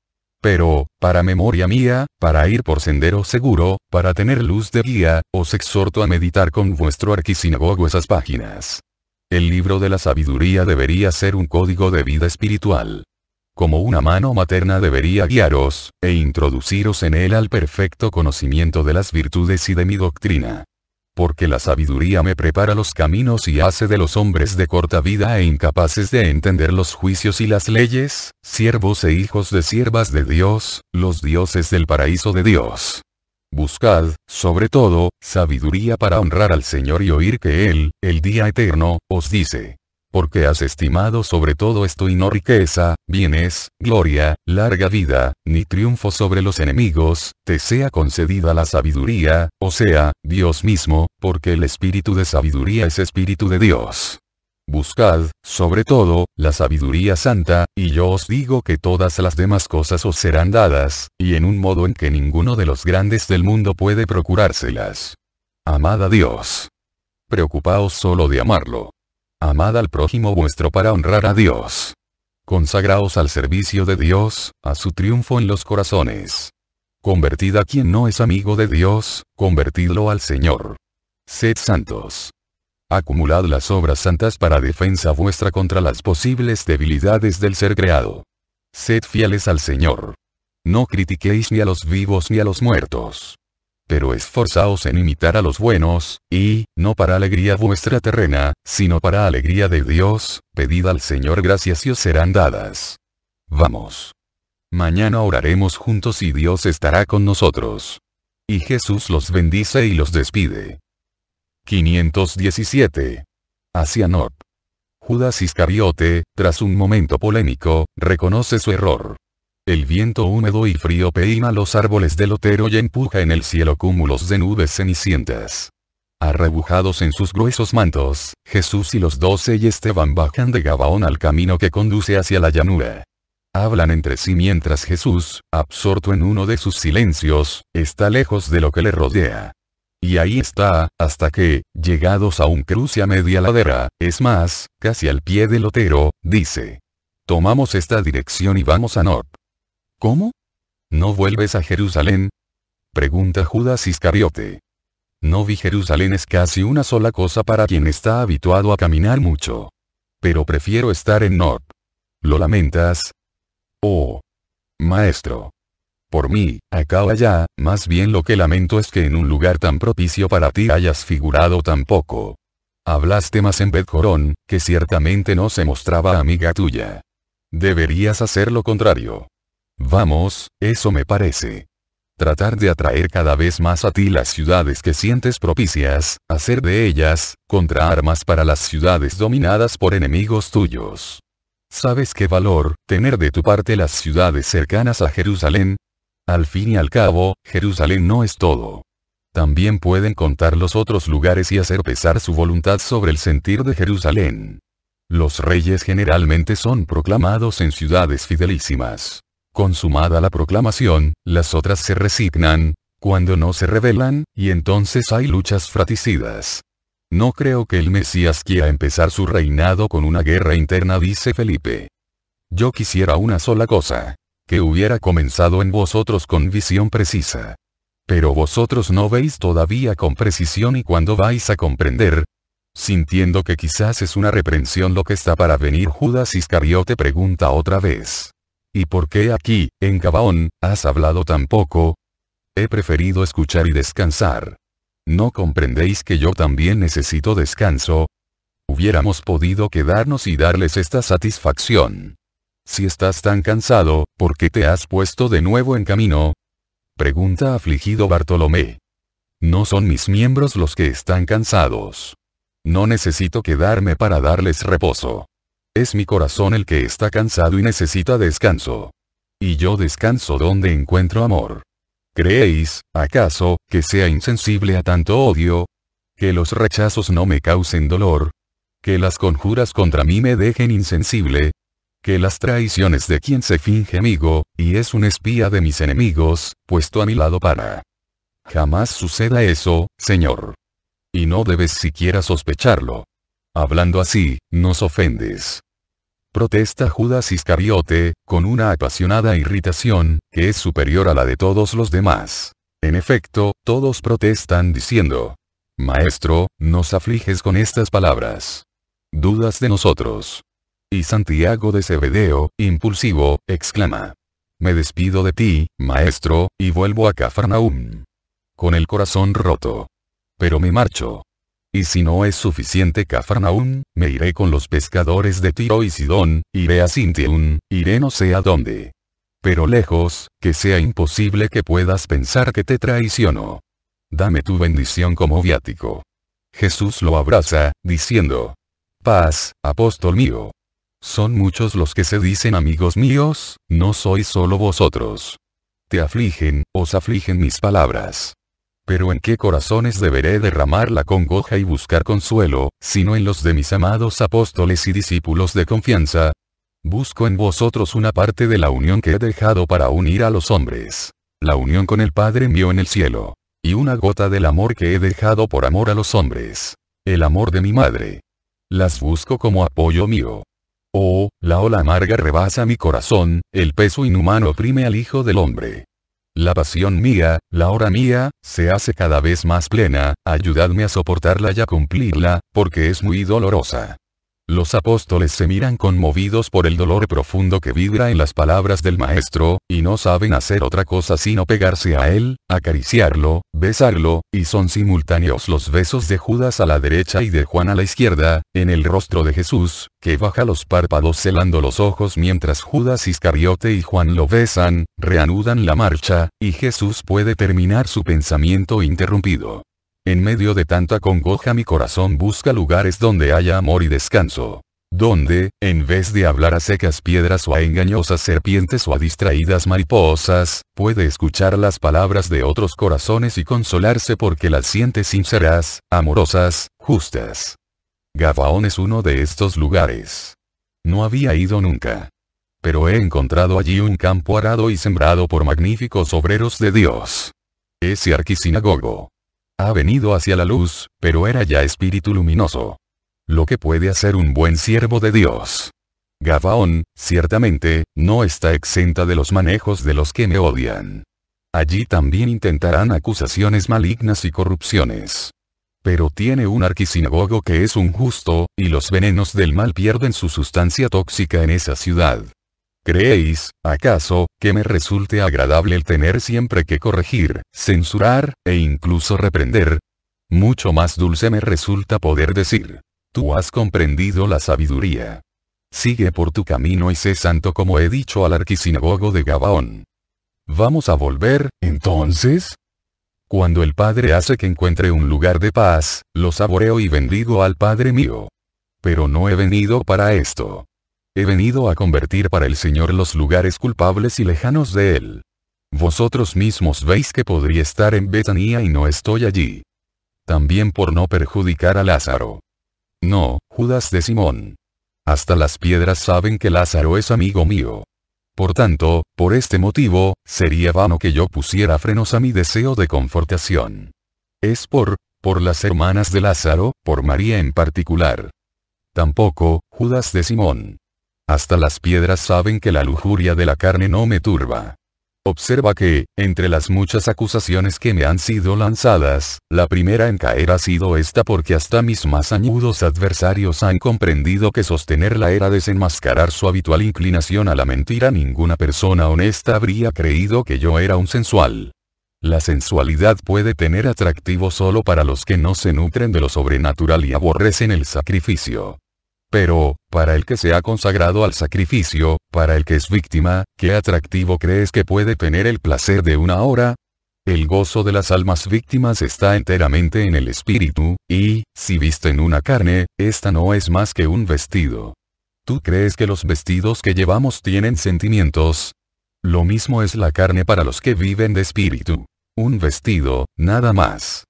Pero, para memoria mía, para ir por sendero seguro, para tener luz de guía, os exhorto a meditar con vuestro arquisinagogo esas páginas. El libro de la sabiduría debería ser un código de vida espiritual. Como una mano materna debería guiaros, e introduciros en él al perfecto conocimiento de las virtudes y de mi doctrina. Porque la sabiduría me prepara los caminos y hace de los hombres de corta vida e incapaces de entender los juicios y las leyes, siervos e hijos de siervas de Dios, los dioses del paraíso de Dios. Buscad, sobre todo, sabiduría para honrar al Señor y oír que Él, el día eterno, os dice. Porque has estimado sobre todo esto y no riqueza, bienes, gloria, larga vida, ni triunfo sobre los enemigos, te sea concedida la sabiduría, o sea, Dios mismo, porque el espíritu de sabiduría es espíritu de Dios. Buscad, sobre todo, la sabiduría santa, y yo os digo que todas las demás cosas os serán dadas, y en un modo en que ninguno de los grandes del mundo puede procurárselas. Amad a Dios. Preocupaos solo de amarlo. Amad al prójimo vuestro para honrar a Dios. Consagraos al servicio de Dios, a su triunfo en los corazones. Convertid a quien no es amigo de Dios, convertidlo al Señor. Sed santos. Acumulad las obras santas para defensa vuestra contra las posibles debilidades del ser creado. Sed fieles al Señor. No critiquéis ni a los vivos ni a los muertos. Pero esforzaos en imitar a los buenos, y, no para alegría vuestra terrena, sino para alegría de Dios, pedid al Señor gracias y os serán dadas. Vamos. Mañana oraremos juntos y Dios estará con nosotros. Y Jesús los bendice y los despide. 517. Hacia Nob. Judas Iscariote, tras un momento polémico, reconoce su error. El viento húmedo y frío peina los árboles del otero y empuja en el cielo cúmulos de nubes cenicientas. Arrebujados en sus gruesos mantos, Jesús y los 12 y Esteban bajan de Gabaón al camino que conduce hacia la llanura. Hablan entre sí mientras Jesús, absorto en uno de sus silencios, está lejos de lo que le rodea. Y ahí está, hasta que, llegados a un cruce a media ladera, es más, casi al pie del otero, dice: tomamos esta dirección y vamos a Nob. ¿Cómo? ¿No vuelves a Jerusalén? Pregunta Judas Iscariote. No vi Jerusalén es casi una sola cosa para quien está habituado a caminar mucho. Pero prefiero estar en Nob. ¿Lo lamentas? Oh. Maestro. Por mí, acá o allá, más bien lo que lamento es que en un lugar tan propicio para ti hayas figurado tan poco. Hablaste más en Bet-Jorón, que ciertamente no se mostraba amiga tuya. Deberías hacer lo contrario. Vamos, eso me parece. Tratar de atraer cada vez más a ti las ciudades que sientes propicias, hacer de ellas, contraarmas para las ciudades dominadas por enemigos tuyos. ¿Sabes qué valor, tener de tu parte las ciudades cercanas a Jerusalén? Al fin y al cabo, Jerusalén no es todo. También pueden contar los otros lugares y hacer pesar su voluntad sobre el sentir de Jerusalén. Los reyes generalmente son proclamados en ciudades fidelísimas. Consumada la proclamación, las otras se resignan, cuando no se rebelan, y entonces hay luchas fratricidas. No creo que el Mesías quiera empezar su reinado con una guerra interna, dice Felipe. Yo quisiera una sola cosa: que hubiera comenzado en vosotros con visión precisa. Pero vosotros no veis todavía con precisión, y cuando vais a comprender, sintiendo que quizás es una reprensión lo que está para venir, Judas Iscariote pregunta otra vez: ¿y por qué aquí, en Gabaón, has hablado tan poco? He preferido escuchar y descansar. ¿No comprendéis que yo también necesito descanso? Hubiéramos podido quedarnos y darles esta satisfacción. Si estás tan cansado, ¿por qué te has puesto de nuevo en camino? Pregunta afligido Bartolomé. No son mis miembros los que están cansados. No necesito quedarme para darles reposo. Es mi corazón el que está cansado y necesita descanso. Y yo descanso donde encuentro amor. ¿Creéis, acaso, que sea insensible a tanto odio? ¿Que los rechazos no me causen dolor? ¿Que las conjuras contra mí me dejen insensible? ¿Que las traiciones de quien se finge amigo, y es un espía de mis enemigos, puesto a mi lado para? Jamás suceda eso, Señor. Y no debes siquiera sospecharlo. Hablando así, nos ofendes. Protesta Judas Iscariote, con una apasionada irritación, que es superior a la de todos los demás. En efecto, todos protestan diciendo: Maestro, nos afliges con estas palabras. ¿Dudas de nosotros? Y Santiago de Zebedeo, impulsivo, exclama: Me despido de ti, maestro, y vuelvo a Cafarnaúm. Con el corazón roto. Pero me marcho. Y si no es suficiente Cafarnaúm, me iré con los pescadores de Tiro y Sidón, iré a Sintiún, iré no sé a dónde. Pero lejos, que sea imposible que puedas pensar que te traiciono. Dame tu bendición como viático. Jesús lo abraza, diciendo: Paz, apóstol mío. Son muchos los que se dicen amigos míos, no sois solo vosotros. Te afligen, os afligen mis palabras. Pero ¿en qué corazones deberé derramar la congoja y buscar consuelo, sino en los de mis amados apóstoles y discípulos de confianza? Busco en vosotros una parte de la unión que he dejado para unir a los hombres. La unión con el Padre mío en el cielo. Y una gota del amor que he dejado por amor a los hombres. El amor de mi madre. Las busco como apoyo mío. Oh, la ola amarga rebasa mi corazón, el peso inhumano oprime al Hijo del Hombre. La pasión mía, la hora mía, se hace cada vez más plena, ayudadme a soportarla y a cumplirla, porque es muy dolorosa. Los apóstoles se miran conmovidos por el dolor profundo que vibra en las palabras del Maestro, y no saben hacer otra cosa sino pegarse a él, acariciarlo, besarlo, y son simultáneos los besos de Judas a la derecha y de Juan a la izquierda, en el rostro de Jesús, que baja los párpados celando los ojos mientras Judas Iscariote y Juan lo besan, reanudan la marcha, y Jesús puede terminar su pensamiento interrumpido. En medio de tanta congoja mi corazón busca lugares donde haya amor y descanso. Donde, en vez de hablar a secas piedras o a engañosas serpientes o a distraídas mariposas, puede escuchar las palabras de otros corazones y consolarse porque las siente sinceras, amorosas, justas. Gabaón es uno de estos lugares. No había ido nunca. Pero he encontrado allí un campo arado y sembrado por magníficos obreros de Dios. Ese arquisinagogo. Ha venido hacia la luz, pero era ya espíritu luminoso. Lo que puede hacer un buen siervo de Dios. Gabaón, ciertamente, no está exenta de los manejos de los que me odian. Allí también intentarán acusaciones malignas y corrupciones. Pero tiene un arquisinagogo que es un justo, y los venenos del mal pierden su sustancia tóxica en esa ciudad. ¿Creéis, acaso, que me resulte agradable el tener siempre que corregir, censurar, e incluso reprender? Mucho más dulce me resulta poder decir: tú has comprendido la sabiduría. Sigue por tu camino y sé santo como he dicho al arquisinagogo de Gabaón. ¿Vamos a volver, entonces? Cuando el Padre hace que encuentre un lugar de paz, lo saboreo y bendigo al Padre mío. Pero no he venido para esto. He venido a convertir para el Señor los lugares culpables y lejanos de Él. Vosotros mismos veis que podría estar en Betanía y no estoy allí. También por no perjudicar a Lázaro. No, Judas de Simón. Hasta las piedras saben que Lázaro es amigo mío. Por tanto, por este motivo, sería vano que yo pusiera frenos a mi deseo de confortación. Es por las hermanas de Lázaro, por María en particular. Tampoco, Judas de Simón. Hasta las piedras saben que la lujuria de la carne no me turba. Observa que, entre las muchas acusaciones que me han sido lanzadas, la primera en caer ha sido esta porque hasta mis más añudos adversarios han comprendido que sostenerla era desenmascarar su habitual inclinación a la mentira. Ninguna persona honesta habría creído que yo era un sensual. La sensualidad puede tener atractivo solo para los que no se nutren de lo sobrenatural y aborrecen el sacrificio. Pero, para el que se ha consagrado al sacrificio, para el que es víctima, ¿qué atractivo crees que puede tener el placer de una hora? El gozo de las almas víctimas está enteramente en el espíritu, y, si visten una carne, esta no es más que un vestido. ¿Tú crees que los vestidos que llevamos tienen sentimientos? Lo mismo es la carne para los que viven de espíritu. Un vestido, nada más.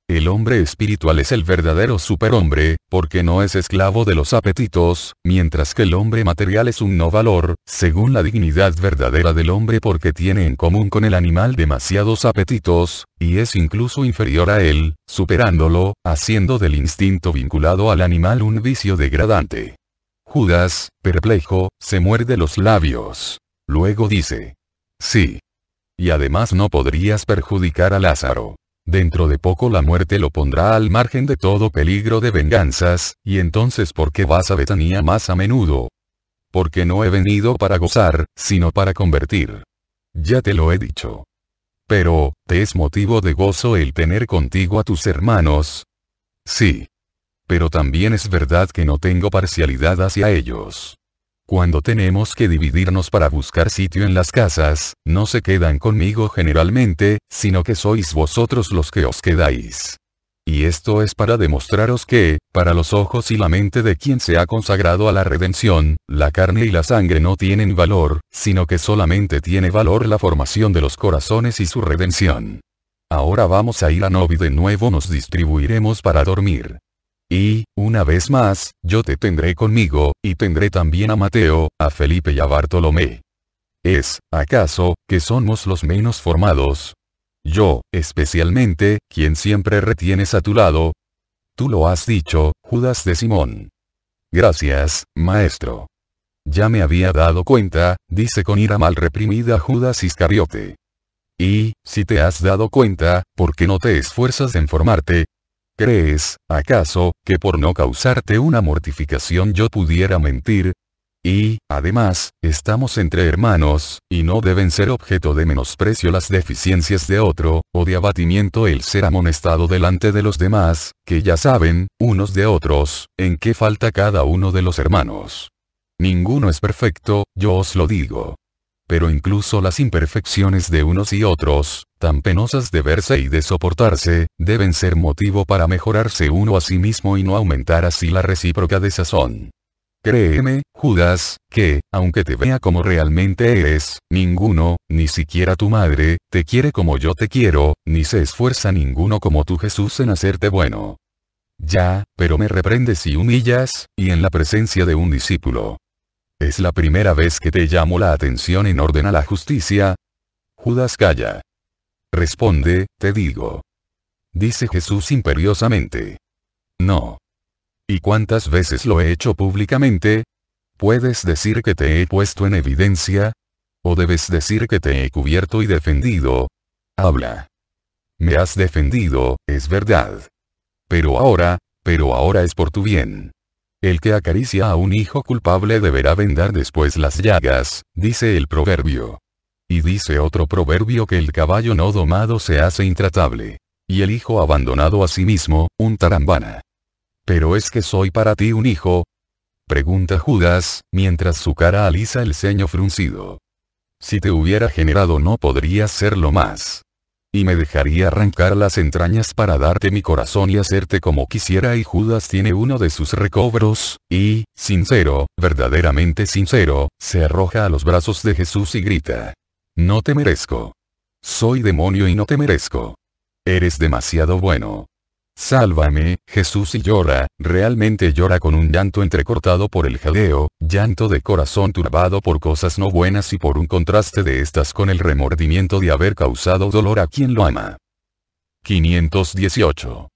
El hombre espiritual es el verdadero superhombre, porque no es esclavo de los apetitos, mientras que el hombre material es un no valor, según la dignidad verdadera del hombre porque tiene en común con el animal demasiados apetitos, y es incluso inferior a él, superándolo, haciendo del instinto vinculado al animal un vicio degradante. Judas, perplejo, se muerde los labios. Luego dice: sí. Y además no podrías perjudicar a Lázaro. Dentro de poco la muerte lo pondrá al margen de todo peligro de venganzas, y entonces ¿por qué vas a Betania más a menudo? Porque no he venido para gozar, sino para convertir. Ya te lo he dicho. Pero, ¿te es motivo de gozo el tener contigo a tus hermanos? Sí. Pero también es verdad que no tengo parcialidad hacia ellos. Cuando tenemos que dividirnos para buscar sitio en las casas, no se quedan conmigo generalmente, sino que sois vosotros los que os quedáis. Y esto es para demostraros que, para los ojos y la mente de quien se ha consagrado a la redención, la carne y la sangre no tienen valor, sino que solamente tiene valor la formación de los corazones y su redención. Ahora vamos a ir a Novi de nuevo, nos distribuiremos para dormir. Y, una vez más, yo te tendré conmigo, y tendré también a Mateo, a Felipe y a Bartolomé. ¿Es, acaso, que somos los menos formados? Yo, especialmente, quien siempre retienes a tu lado. Tú lo has dicho, Judas de Simón. Gracias, maestro. Ya me había dado cuenta, dice con ira mal reprimida Judas Iscariote. Y, si te has dado cuenta, ¿por qué no te esfuerzas en formarte? ¿Crees, acaso, que por no causarte una mortificación yo pudiera mentir? Y, además, estamos entre hermanos, y no deben ser objeto de menosprecio las deficiencias de otro, o de abatimiento el ser amonestado delante de los demás, que ya saben, unos de otros, en qué falta cada uno de los hermanos. Ninguno es perfecto, yo os lo digo. Pero incluso las imperfecciones de unos y otros, tan penosas de verse y de soportarse, deben ser motivo para mejorarse uno a sí mismo y no aumentar así la recíproca desazón. Créeme, Judas, que, aunque te vea como realmente eres, ninguno, ni siquiera tu madre, te quiere como yo te quiero, ni se esfuerza ninguno como tú Jesús en hacerte bueno. Ya, pero me reprendes y humillas, y en la presencia de un discípulo. ¿Es la primera vez que te llamo la atención en orden a la justicia? Judas calla. Responde, te digo. Dice Jesús imperiosamente. No. ¿Y cuántas veces lo he hecho públicamente? ¿Puedes decir que te he puesto en evidencia? ¿O debes decir que te he cubierto y defendido? Habla. Me has defendido, es verdad. Pero ahora es por tu bien. El que acaricia a un hijo culpable deberá vendar después las llagas, dice el proverbio. Y dice otro proverbio que el caballo no domado se hace intratable. Y el hijo abandonado a sí mismo, un tarambana. ¿Pero es que soy para ti un hijo? Pregunta Judas, mientras su cara alisa el ceño fruncido. Si te hubiera generado no podrías serlo más. Y me dejaría arrancar las entrañas para darte mi corazón y hacerte como quisiera. Y Judas tiene uno de sus recobros, y, sincero, verdaderamente sincero, se arroja a los brazos de Jesús y grita. No te merezco. Soy demonio y no te merezco. Eres demasiado bueno. Sálvame, Jesús, y llora, realmente llora con un llanto entrecortado por el jadeo, llanto de corazón turbado por cosas no buenas y por un contraste de estas con el remordimiento de haber causado dolor a quien lo ama. 518.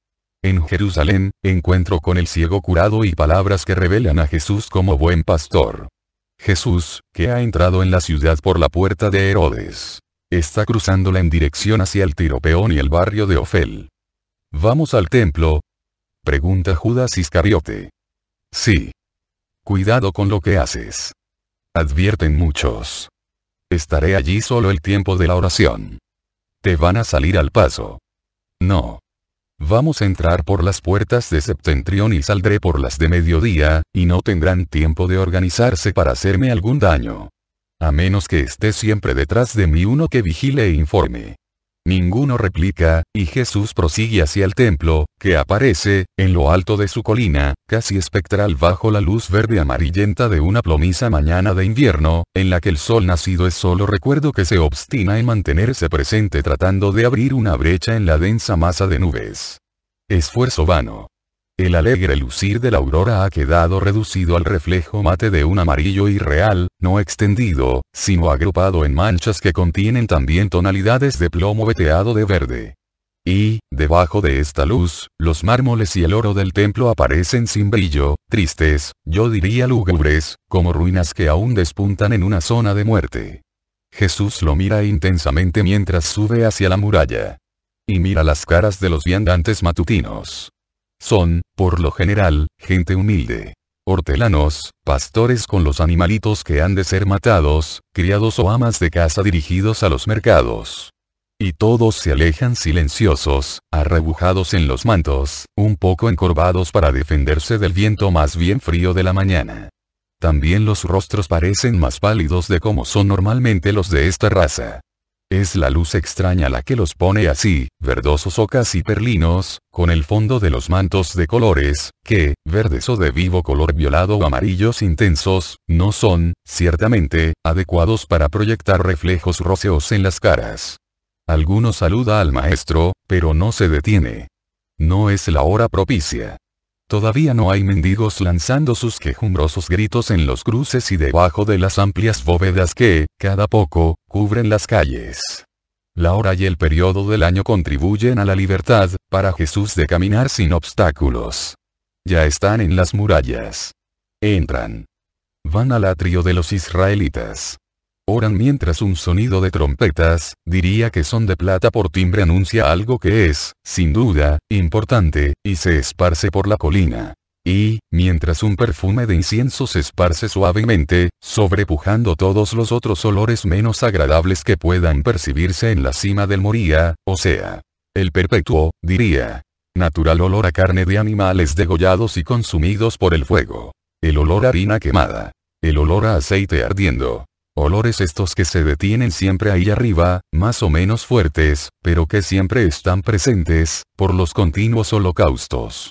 En Jerusalén, encuentro con el ciego curado y palabras que revelan a Jesús como buen pastor. Jesús, que ha entrado en la ciudad por la puerta de Herodes. Está cruzándola en dirección hacia el Tiropeón y el barrio de Ofel. ¿Vamos al templo? Pregunta Judas Iscariote. Sí. Cuidado con lo que haces. Advierten muchos. Estaré allí solo el tiempo de la oración. Te van a salir al paso. No. Vamos a entrar por las puertas de Septentrión y saldré por las de mediodía, y no tendrán tiempo de organizarse para hacerme algún daño. A menos que esté siempre detrás de mí uno que vigile e informe. Ninguno replica, y Jesús prosigue hacia el templo, que aparece, en lo alto de su colina, casi espectral bajo la luz verde amarillenta de una plomiza mañana de invierno, en la que el sol nacido es solo recuerdo que se obstina en mantenerse presente tratando de abrir una brecha en la densa masa de nubes. Esfuerzo vano. El alegre lucir de la aurora ha quedado reducido al reflejo mate de un amarillo irreal, no extendido, sino agrupado en manchas que contienen también tonalidades de plomo veteado de verde. Y, debajo de esta luz, los mármoles y el oro del templo aparecen sin brillo, tristes, yo diría lúgubres, como ruinas que aún despuntan en una zona de muerte. Jesús lo mira intensamente mientras sube hacia la muralla. Y mira las caras de los viandantes matutinos. Son, por lo general, gente humilde. Hortelanos, pastores con los animalitos que han de ser matados, criados o amas de casa dirigidos a los mercados. Y todos se alejan silenciosos, arrebujados en los mantos, un poco encorvados para defenderse del viento más bien frío de la mañana. También los rostros parecen más pálidos de como son normalmente los de esta raza. Es la luz extraña la que los pone así, verdosos o casi perlinos, con el fondo de los mantos de colores, que, verdes o de vivo color violado o amarillos intensos, no son, ciertamente, adecuados para proyectar reflejos roseos en las caras. Alguno saluda al maestro, pero no se detiene. No es la hora propicia. Todavía no hay mendigos lanzando sus quejumbrosos gritos en los cruces y debajo de las amplias bóvedas que, cada poco, cubren las calles. La hora y el periodo del año contribuyen a la libertad, para Jesús de caminar sin obstáculos. Ya están en las murallas. Entran. Van al atrio de los israelitas. Oran mientras un sonido de trompetas, diría que son de plata por timbre, anuncia algo que es, sin duda, importante, y se esparce por la colina. Y, mientras un perfume de incienso se esparce suavemente, sobrepujando todos los otros olores menos agradables que puedan percibirse en la cima del Moría, o sea, el perpetuo, diría, natural olor a carne de animales degollados y consumidos por el fuego. El olor a harina quemada. El olor a aceite ardiendo. Olores estos que se detienen siempre ahí arriba, más o menos fuertes, pero que siempre están presentes, por los continuos holocaustos.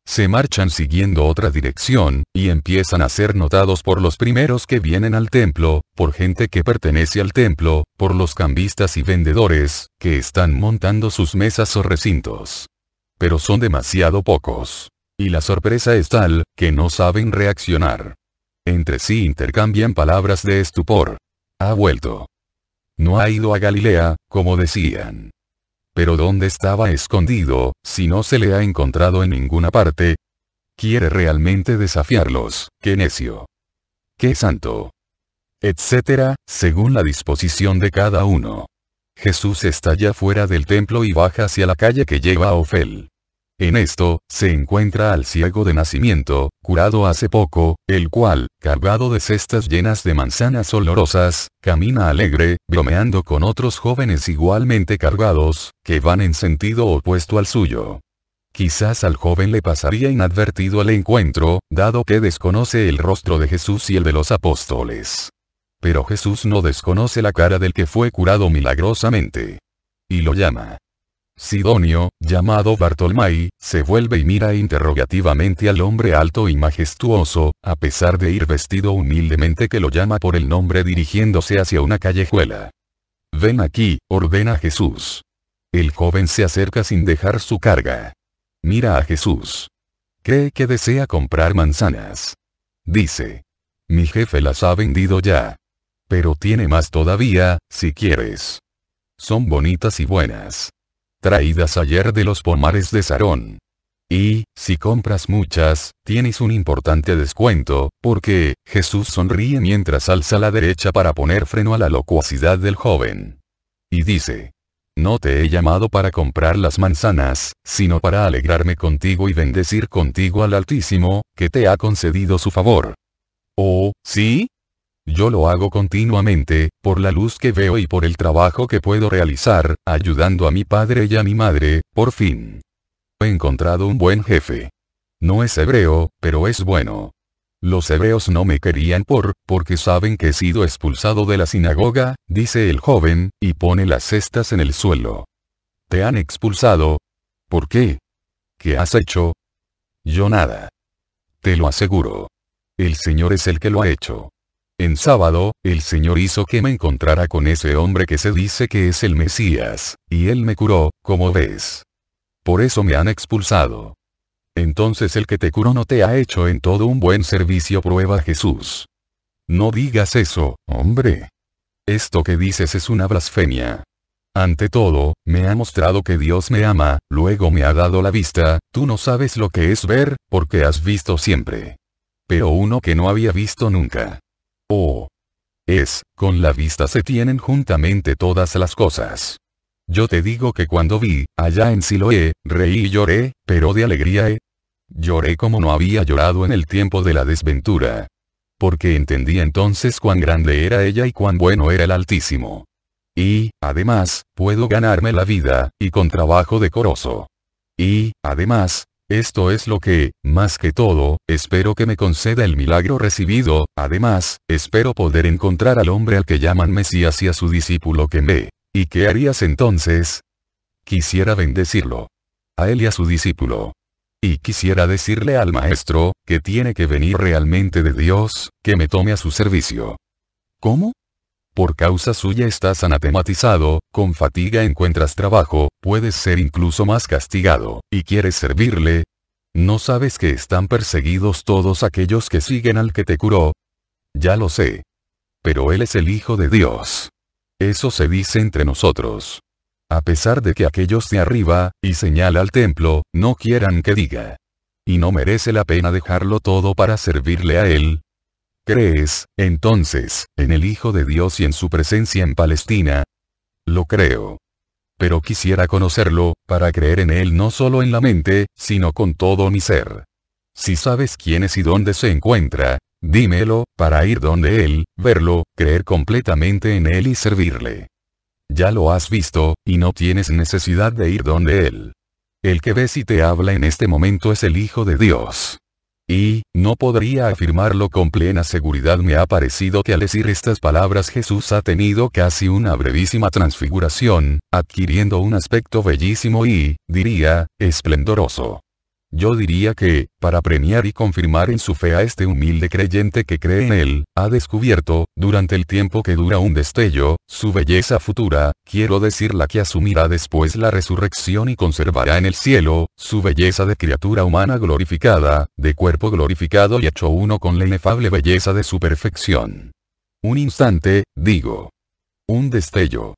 Se marchan siguiendo otra dirección, y empiezan a ser notados por los primeros que vienen al templo, por gente que pertenece al templo, por los cambistas y vendedores, que están montando sus mesas o recintos. Pero son demasiado pocos. Y la sorpresa es tal, que no saben reaccionar. Entre sí intercambian palabras de estupor. Ha vuelto. No ha ido a Galilea, como decían. Pero ¿dónde estaba escondido, si no se le ha encontrado en ninguna parte? Quiere realmente desafiarlos, qué necio. Qué santo. Etcétera, según la disposición de cada uno. Jesús está ya fuera del templo y baja hacia la calle que lleva a Ofel. En esto, se encuentra al ciego de nacimiento, curado hace poco, el cual, cargado de cestas llenas de manzanas olorosas, camina alegre, bromeando con otros jóvenes igualmente cargados, que van en sentido opuesto al suyo. Quizás al joven le pasaría inadvertido el encuentro, dado que desconoce el rostro de Jesús y el de los apóstoles. Pero Jesús no desconoce la cara del que fue curado milagrosamente. Y lo llama. Sidonio, llamado Bartolomé, se vuelve y mira interrogativamente al hombre alto y majestuoso, a pesar de ir vestido humildemente, que lo llama por el nombre dirigiéndose hacia una callejuela. Ven aquí, ordena Jesús. El joven se acerca sin dejar su carga. Mira a Jesús. Cree que desea comprar manzanas. Dice. Mi jefe las ha vendido ya. Pero tiene más todavía, si quieres. Son bonitas y buenas. Traídas ayer de los pomares de Sarón. Y, si compras muchas, tienes un importante descuento, porque, Jesús sonríe mientras alza la derecha para poner freno a la locuacidad del joven. Y dice. No te he llamado para comprar las manzanas, sino para alegrarme contigo y bendecir contigo al Altísimo, que te ha concedido su favor. ¿Oh, sí? Yo lo hago continuamente, por la luz que veo y por el trabajo que puedo realizar, ayudando a mi padre y a mi madre, por fin. He encontrado un buen jefe. No es hebreo, pero es bueno. Los hebreos no me querían porque saben que he sido expulsado de la sinagoga, dice el joven, y pone las cestas en el suelo. ¿Te han expulsado? ¿Por qué? ¿Qué has hecho? Yo nada. Te lo aseguro. El Señor es el que lo ha hecho. En sábado, el Señor hizo que me encontrara con ese hombre que se dice que es el Mesías, y él me curó, como ves. Por eso me han expulsado. Entonces el que te curó no te ha hecho en todo un buen servicio, prueba Jesús. No digas eso, hombre. Esto que dices es una blasfemia. Ante todo, me ha mostrado que Dios me ama, luego me ha dado la vista. Tú no sabes lo que es ver, porque has visto siempre. Pero uno que no había visto nunca. Oh. Con la vista se tienen juntamente todas las cosas. Yo te digo que cuando vi, allá en Siloé, reí y lloré, pero de alegría. Lloré como no había llorado en el tiempo de la desventura. Porque entendí entonces cuán grande era ella y cuán bueno era el Altísimo. Y, además, puedo ganarme la vida, y con trabajo decoroso. Y, además, esto es lo que, más que todo, espero que me conceda el milagro recibido. Además, espero poder encontrar al hombre al que llaman Mesías y a su discípulo que me. ¿Y qué harías entonces? Quisiera bendecirlo. A él y a su discípulo. Y quisiera decirle al Maestro, que tiene que venir realmente de Dios, que me tome a su servicio. ¿Cómo? Por causa suya estás anatematizado, con fatiga encuentras trabajo, puedes ser incluso más castigado, y quieres servirle. ¿No sabes que están perseguidos todos aquellos que siguen al que te curó? Ya lo sé. Pero él es el Hijo de Dios. Eso se dice entre nosotros. A pesar de que aquellos de arriba, y señala al templo, no quieran que diga. Y no merece la pena dejarlo todo para servirle a él. ¿Crees, entonces, en el Hijo de Dios y en su presencia en Palestina? Lo creo. Pero quisiera conocerlo, para creer en él no solo en la mente, sino con todo mi ser. Si sabes quién es y dónde se encuentra, dímelo, para ir donde él, verlo, creer completamente en él y servirle. Ya lo has visto, y no tienes necesidad de ir donde él. El que ves y te habla en este momento es el Hijo de Dios. Y, no podría afirmarlo con plena seguridad. Me ha parecido que al decir estas palabras Jesús ha tenido casi una brevísima transfiguración, adquiriendo un aspecto bellísimo y, diría, esplendoroso. Yo diría que, para premiar y confirmar en su fe a este humilde creyente que cree en él, ha descubierto, durante el tiempo que dura un destello, su belleza futura, quiero decir la que asumirá después la resurrección y conservará en el cielo, su belleza de criatura humana glorificada, de cuerpo glorificado y hecho uno con la inefable belleza de su perfección. Un instante, digo. Un destello.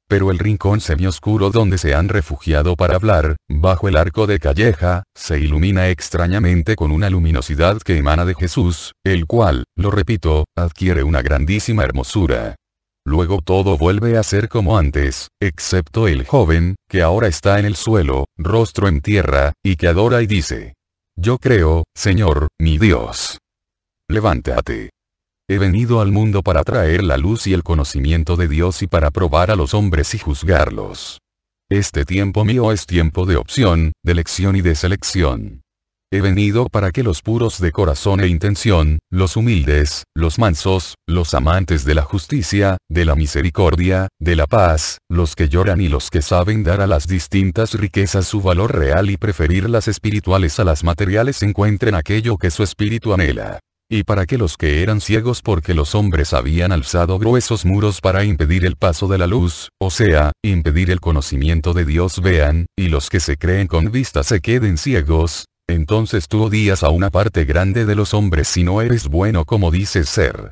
Pero el rincón semioscuro donde se han refugiado para hablar, bajo el arco de Calleja, se ilumina extrañamente con una luminosidad que emana de Jesús, el cual, lo repito, adquiere una grandísima hermosura. Luego todo vuelve a ser como antes, excepto el joven, que ahora está en el suelo, rostro en tierra, y que adora y dice: Yo creo, Señor, mi Dios. Levántate. He venido al mundo para traer la luz y el conocimiento de Dios y para probar a los hombres y juzgarlos. Este tiempo mío es tiempo de opción, de elección y de selección. He venido para que los puros de corazón e intención, los humildes, los mansos, los amantes de la justicia, de la misericordia, de la paz, los que lloran y los que saben dar a las distintas riquezas su valor real y preferir las espirituales a las materiales encuentren aquello que su espíritu anhela. Y para que los que eran ciegos porque los hombres habían alzado gruesos muros para impedir el paso de la luz, o sea, impedir el conocimiento de Dios vean, y los que se creen con vista se queden ciegos, entonces tú odias a una parte grande de los hombres si no eres bueno como dices ser.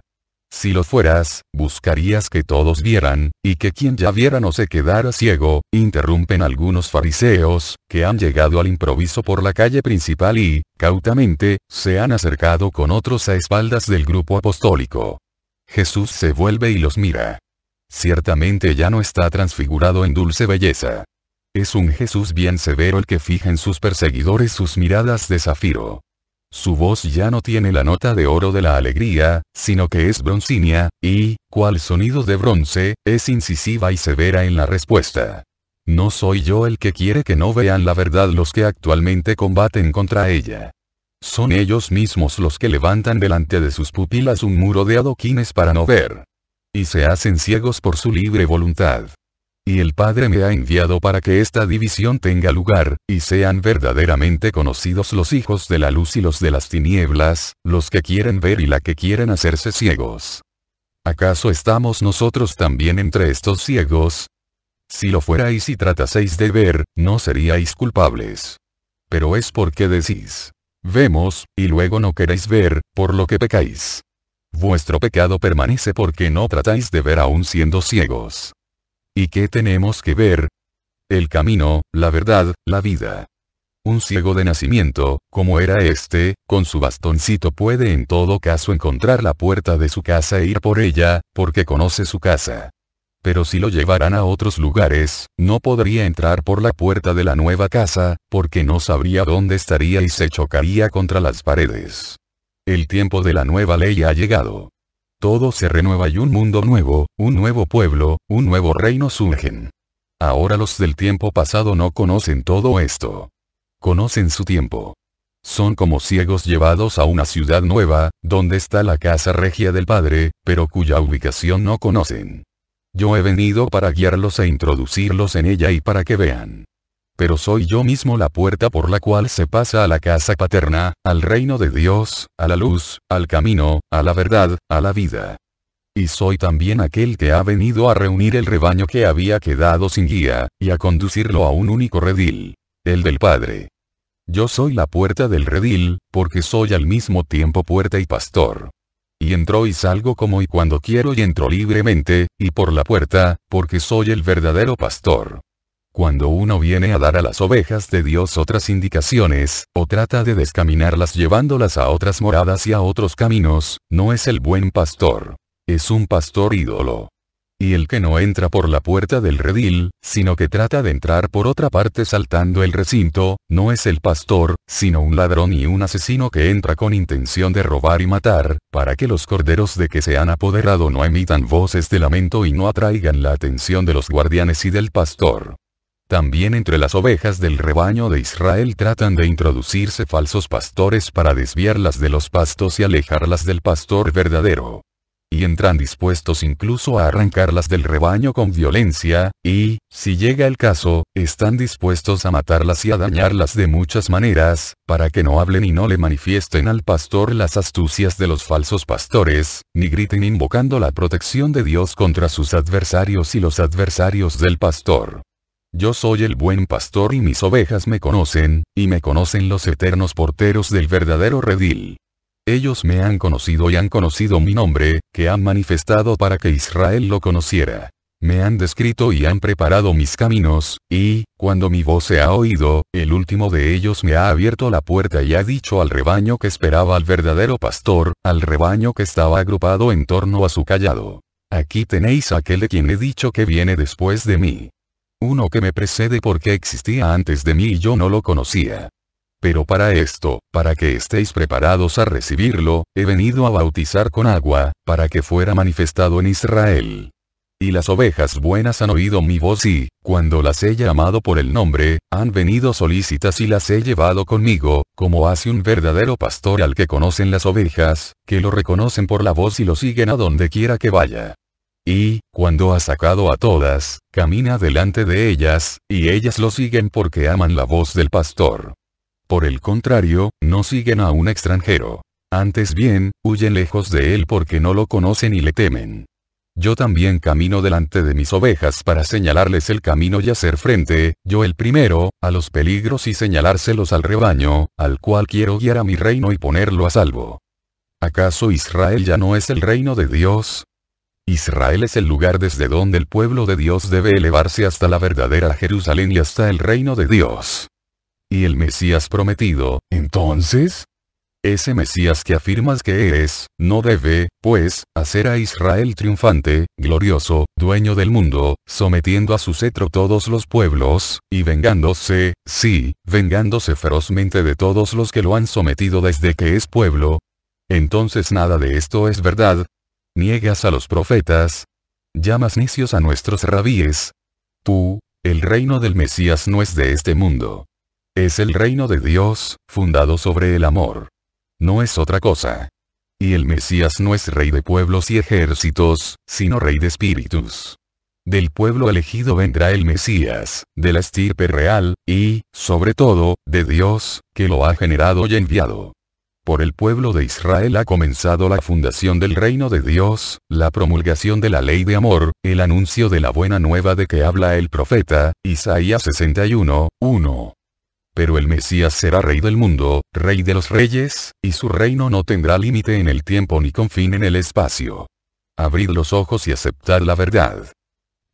Si lo fueras, buscarías que todos vieran, y que quien ya viera no se quedara ciego. Interrumpen algunos fariseos, que han llegado al improviso por la calle principal y, cautamente, se han acercado con otros a espaldas del grupo apostólico. Jesús se vuelve y los mira. Ciertamente ya no está transfigurado en dulce belleza. Es un Jesús bien severo el que fija en sus perseguidores sus miradas de zafiro. Su voz ya no tiene la nota de oro de la alegría, sino que es broncínea, y, cual sonido de bronce, es incisiva y severa en la respuesta. No soy yo el que quiere que no vean la verdad los que actualmente combaten contra ella. Son ellos mismos los que levantan delante de sus pupilas un muro de adoquines para no ver. Y se hacen ciegos por su libre voluntad. Y el Padre me ha enviado para que esta división tenga lugar, y sean verdaderamente conocidos los hijos de la luz y los de las tinieblas, los que quieren ver y la que quieren hacerse ciegos. ¿Acaso estamos nosotros también entre estos ciegos? Si lo fuerais y trataseis de ver, no seríais culpables. Pero es porque decís: vemos, y luego no queréis ver, por lo que pecáis. Vuestro pecado permanece porque no tratáis de ver aún siendo ciegos. ¿Y qué tenemos que ver? El camino, la verdad, la vida. Un ciego de nacimiento, como era este, con su bastoncito puede en todo caso encontrar la puerta de su casa e ir por ella, porque conoce su casa. Pero si lo llevaran a otros lugares, no podría entrar por la puerta de la nueva casa, porque no sabría dónde estaría y se chocaría contra las paredes. El tiempo de la nueva ley ha llegado. Todo se renueva y un mundo nuevo, un nuevo pueblo, un nuevo reino surgen. Ahora los del tiempo pasado no conocen todo esto. Conocen su tiempo. Son como ciegos llevados a una ciudad nueva, donde está la casa regia del Padre, pero cuya ubicación no conocen. Yo he venido para guiarlos e introducirlos en ella y para que vean. Pero soy yo mismo la puerta por la cual se pasa a la casa paterna, al reino de Dios, a la luz, al camino, a la verdad, a la vida. Y soy también aquel que ha venido a reunir el rebaño que había quedado sin guía, y a conducirlo a un único redil, el del Padre. Yo soy la puerta del redil, porque soy al mismo tiempo puerta y pastor. Y entro y salgo como y cuando quiero y entro libremente, y por la puerta, porque soy el verdadero pastor. Cuando uno viene a dar a las ovejas de Dios otras indicaciones, o trata de descaminarlas llevándolas a otras moradas y a otros caminos, no es el buen pastor. Es un pastor ídolo. Y el que no entra por la puerta del redil, sino que trata de entrar por otra parte saltando el recinto, no es el pastor, sino un ladrón y un asesino que entra con intención de robar y matar, para que los corderos de que se han apoderado no emitan voces de lamento y no atraigan la atención de los guardianes y del pastor. También entre las ovejas del rebaño de Israel tratan de introducirse falsos pastores para desviarlas de los pastos y alejarlas del pastor verdadero. Y entran dispuestos incluso a arrancarlas del rebaño con violencia, y, si llega el caso, están dispuestos a matarlas y a dañarlas de muchas maneras, para que no hablen y no le manifiesten al pastor las astucias de los falsos pastores, ni griten invocando la protección de Dios contra sus adversarios y los adversarios del pastor. Yo soy el buen pastor y mis ovejas me conocen, y me conocen los eternos porteros del verdadero redil. Ellos me han conocido y han conocido mi nombre, que han manifestado para que Israel lo conociera. Me han descrito y han preparado mis caminos, y, cuando mi voz se ha oído, el último de ellos me ha abierto la puerta y ha dicho al rebaño que esperaba al verdadero pastor, al rebaño que estaba agrupado en torno a su cayado. Aquí tenéis a aquel de quien he dicho que viene después de mí. Uno que me precede porque existía antes de mí y yo no lo conocía. Pero para esto, para que estéis preparados a recibirlo, he venido a bautizar con agua, para que fuera manifestado en Israel. Y las ovejas buenas han oído mi voz y, cuando las he llamado por el nombre, han venido solícitas y las he llevado conmigo, como hace un verdadero pastor al que conocen las ovejas, que lo reconocen por la voz y lo siguen a donde quiera que vaya. Y, cuando ha sacado a todas, camina delante de ellas, y ellas lo siguen porque aman la voz del pastor. Por el contrario, no siguen a un extranjero. Antes bien, huyen lejos de él porque no lo conocen y le temen. Yo también camino delante de mis ovejas para señalarles el camino y hacer frente, yo el primero, a los peligros y señalárselos al rebaño, al cual quiero guiar a mi reino y ponerlo a salvo. ¿Acaso Israel ya no es el reino de Dios? Israel es el lugar desde donde el pueblo de Dios debe elevarse hasta la verdadera Jerusalén y hasta el reino de Dios. ¿Y el Mesías prometido, entonces? Ese Mesías que afirmas que eres, no debe, pues, hacer a Israel triunfante, glorioso, dueño del mundo, sometiendo a su cetro todos los pueblos, y vengándose, sí, vengándose ferozmente de todos los que lo han sometido desde que es pueblo. Entonces nada de esto es verdad. Niegas a los profetas. Llamas necios a nuestros rabíes. Tú, el reino del Mesías no es de este mundo. Es el reino de Dios, fundado sobre el amor. No es otra cosa. Y el Mesías no es rey de pueblos y ejércitos, sino rey de espíritus. Del pueblo elegido vendrá el Mesías, de la estirpe real, y, sobre todo, de Dios, que lo ha generado y enviado. Por el pueblo de Israel ha comenzado la fundación del reino de Dios, la promulgación de la ley de amor, el anuncio de la buena nueva de que habla el profeta, Isaías 61:1. Pero el Mesías será rey del mundo, rey de los reyes, y su reino no tendrá límite en el tiempo ni confín en el espacio. Abrid los ojos y aceptad la verdad.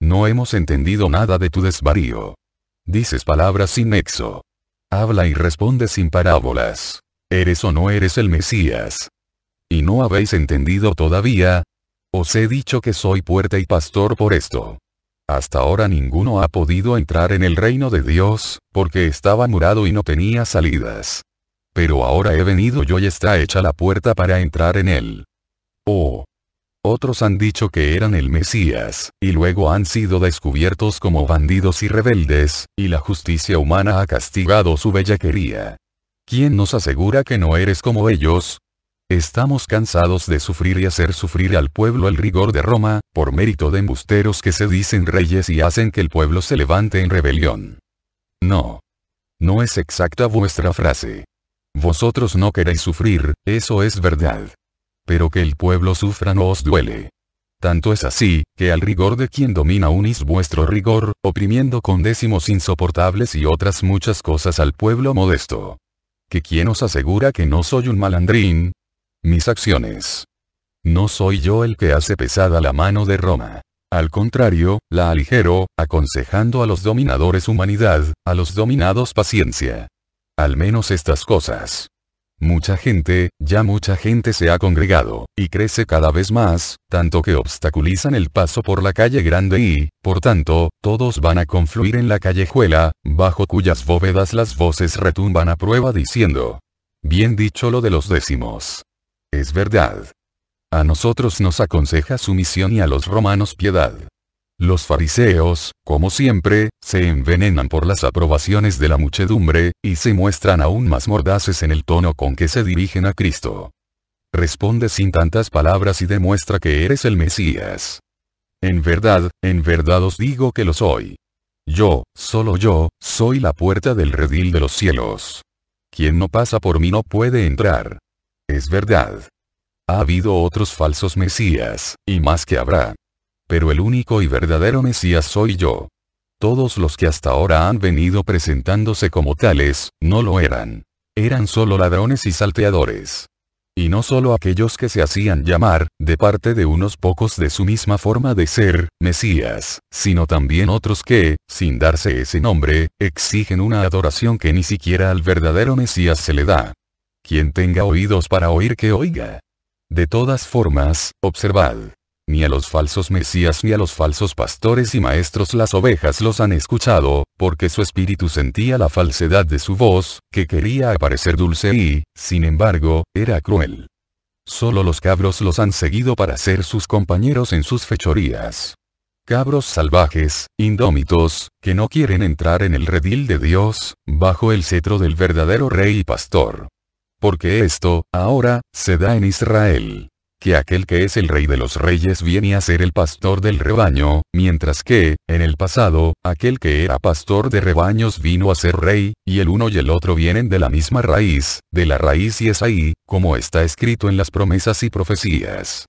No hemos entendido nada de tu desvarío. Dices palabras sin nexo. Habla y responde sin parábolas. ¿Eres o no eres el Mesías? ¿Y no habéis entendido todavía? Os he dicho que soy puerta y pastor por esto. Hasta ahora ninguno ha podido entrar en el reino de Dios, porque estaba murado y no tenía salidas. Pero ahora he venido yo y está hecha la puerta para entrar en él. Oh. Otros han dicho que eran el Mesías, y luego han sido descubiertos como bandidos y rebeldes, y la justicia humana ha castigado su bellaquería. ¿Quién nos asegura que no eres como ellos? Estamos cansados de sufrir y hacer sufrir al pueblo el rigor de Roma, por mérito de embusteros que se dicen reyes y hacen que el pueblo se levante en rebelión. No. No es exacta vuestra frase. Vosotros no queréis sufrir, eso es verdad. Pero que el pueblo sufra no os duele. Tanto es así, que al rigor de quien domina unís vuestro rigor, oprimiendo con décimos insoportables y otras muchas cosas al pueblo modesto. ¿Que quién os asegura que no soy un malandrín? Mis acciones. No soy yo el que hace pesada la mano de Roma. Al contrario, la aligero, aconsejando a los dominadores humanidad, a los dominados paciencia. Al menos estas cosas. Ya mucha gente se ha congregado, y crece cada vez más, tanto que obstaculizan el paso por la calle grande y, por tanto, todos van a confluir en la callejuela, bajo cuyas bóvedas las voces retumban a prueba diciendo: bien dicho lo de los décimos. Es verdad. A nosotros nos aconseja sumisión y a los romanos piedad. Los fariseos, como siempre, se envenenan por las aprobaciones de la muchedumbre, y se muestran aún más mordaces en el tono con que se dirigen a Cristo. Responde sin tantas palabras y demuestra que eres el Mesías. En verdad os digo que lo soy. Yo, solo yo, soy la puerta del redil de los cielos. Quien no pasa por mí no puede entrar. Es verdad. Ha habido otros falsos Mesías, y más que habrá. Pero el único y verdadero Mesías soy yo. Todos los que hasta ahora han venido presentándose como tales, no lo eran. Eran solo ladrones y salteadores. Y no solo aquellos que se hacían llamar, de parte de unos pocos de su misma forma de ser, Mesías, sino también otros que, sin darse ese nombre, exigen una adoración que ni siquiera al verdadero Mesías se le da. Quien tenga oídos para oír que oiga. De todas formas, observad. Ni a los falsos mesías ni a los falsos pastores y maestros las ovejas los han escuchado, porque su espíritu sentía la falsedad de su voz, que quería parecer dulce y, sin embargo, era cruel. Solo los cabros los han seguido para ser sus compañeros en sus fechorías. Cabros salvajes, indómitos, que no quieren entrar en el redil de Dios, bajo el cetro del verdadero rey y pastor. Porque esto, ahora, se da en Israel. Que aquel que es el rey de los reyes viene a ser el pastor del rebaño, mientras que, en el pasado, aquel que era pastor de rebaños vino a ser rey, y el uno y el otro vienen de la misma raíz, de la raíz Isaí, como está escrito en las promesas y profecías.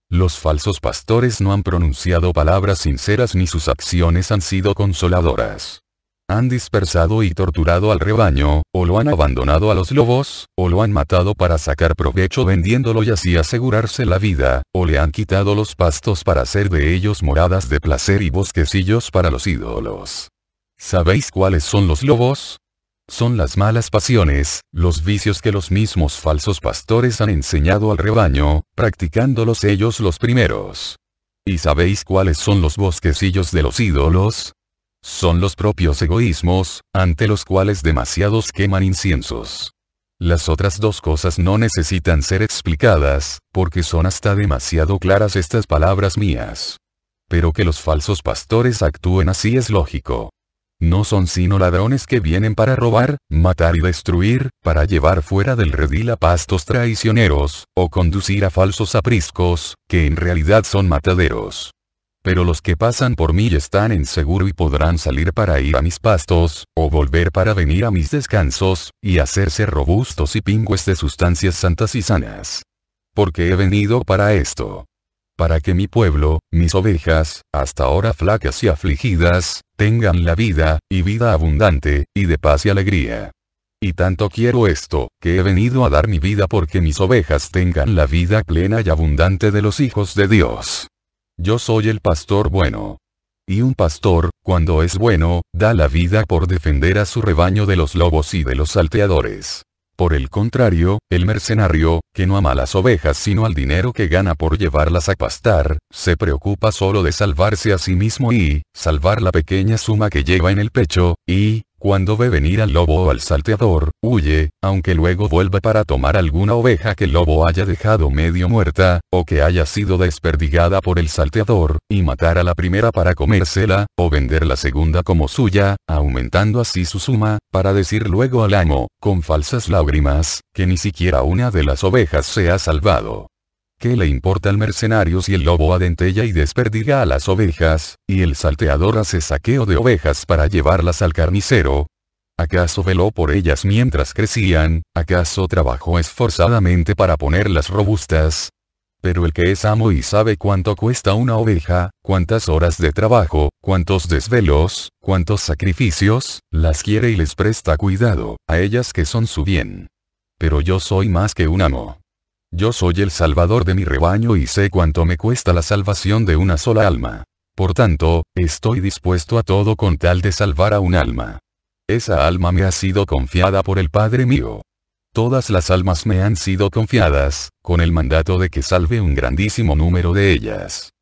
Los falsos pastores no han pronunciado palabras sinceras ni sus acciones han sido consoladoras. Han dispersado y torturado al rebaño, o lo han abandonado a los lobos, o lo han matado para sacar provecho vendiéndolo y así asegurarse la vida, o le han quitado los pastos para hacer de ellos moradas de placer y bosquecillos para los ídolos. ¿Sabéis cuáles son los lobos? Son las malas pasiones, los vicios que los mismos falsos pastores han enseñado al rebaño, practicándolos ellos los primeros. ¿Y sabéis cuáles son los bosquecillos de los ídolos? Son los propios egoísmos, ante los cuales demasiados queman inciensos. Las otras dos cosas no necesitan ser explicadas, porque son hasta demasiado claras estas palabras mías. Pero que los falsos pastores actúen así es lógico. No son sino ladrones que vienen para robar, matar y destruir, para llevar fuera del redil a pastos traicioneros, o conducir a falsos apriscos, que en realidad son mataderos. Pero los que pasan por mí están en seguro y podrán salir para ir a mis pastos, o volver para venir a mis descansos, y hacerse robustos y pingües de sustancias santas y sanas. Porque he venido para esto. Para que mi pueblo, mis ovejas, hasta ahora flacas y afligidas, tengan la vida, y vida abundante, y de paz y alegría. Y tanto quiero esto, que he venido a dar mi vida porque mis ovejas tengan la vida plena y abundante de los hijos de Dios. Yo soy el pastor bueno. Y un pastor, cuando es bueno, da la vida por defender a su rebaño de los lobos y de los salteadores. Por el contrario, el mercenario, que no ama las ovejas sino al dinero que gana por llevarlas a pastar, se preocupa solo de salvarse a sí mismo y salvar la pequeña suma que lleva en el pecho, y, cuando ve venir al lobo o al salteador, huye, aunque luego vuelva para tomar alguna oveja que el lobo haya dejado medio muerta, o que haya sido desperdigada por el salteador, y matar a la primera para comérsela, o vender la segunda como suya, aumentando así su suma, para decir luego al amo, con falsas lágrimas, que ni siquiera una de las ovejas se ha salvado. ¿Qué le importa al mercenario si el lobo adentella y desperdiga a las ovejas, y el salteador hace saqueo de ovejas para llevarlas al carnicero? ¿Acaso veló por ellas mientras crecían? ¿Acaso trabajó esforzadamente para ponerlas robustas? Pero el que es amo y sabe cuánto cuesta una oveja, cuántas horas de trabajo, cuántos desvelos, cuántos sacrificios, las quiere y les presta cuidado, a ellas que son su bien. Pero yo soy más que un amo. Yo soy el salvador de mi rebaño y sé cuánto me cuesta la salvación de una sola alma. Por tanto, estoy dispuesto a todo con tal de salvar a un alma. Esa alma me ha sido confiada por el Padre mío. Todas las almas me han sido confiadas, con el mandato de que salve un grandísimo número de ellas.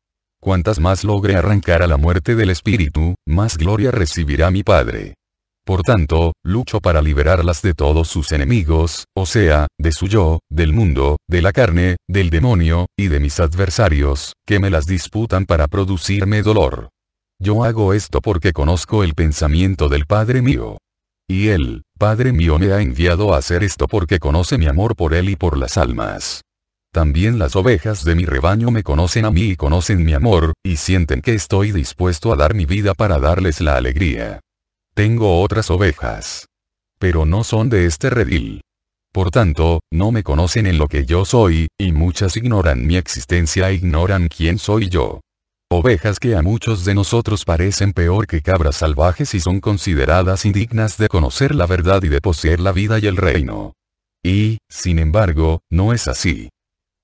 Cuantas más logre arrancar a la muerte del espíritu, más gloria recibirá mi Padre. Por tanto, lucho para liberarlas de todos sus enemigos, o sea, de su yo, del mundo, de la carne, del demonio, y de mis adversarios, que me las disputan para producirme dolor. Yo hago esto porque conozco el pensamiento del Padre mío. Y él, Padre mío, me ha enviado a hacer esto porque conoce mi amor por él y por las almas. También las ovejas de mi rebaño me conocen a mí y conocen mi amor, y sienten que estoy dispuesto a dar mi vida para darles la alegría. Tengo otras ovejas. Pero no son de este redil. Por tanto, no me conocen en lo que yo soy, y muchas ignoran mi existencia e ignoran quién soy yo. Ovejas que a muchos de nosotros parecen peor que cabras salvajes y son consideradas indignas de conocer la verdad y de poseer la vida y el reino. Y, sin embargo, no es así.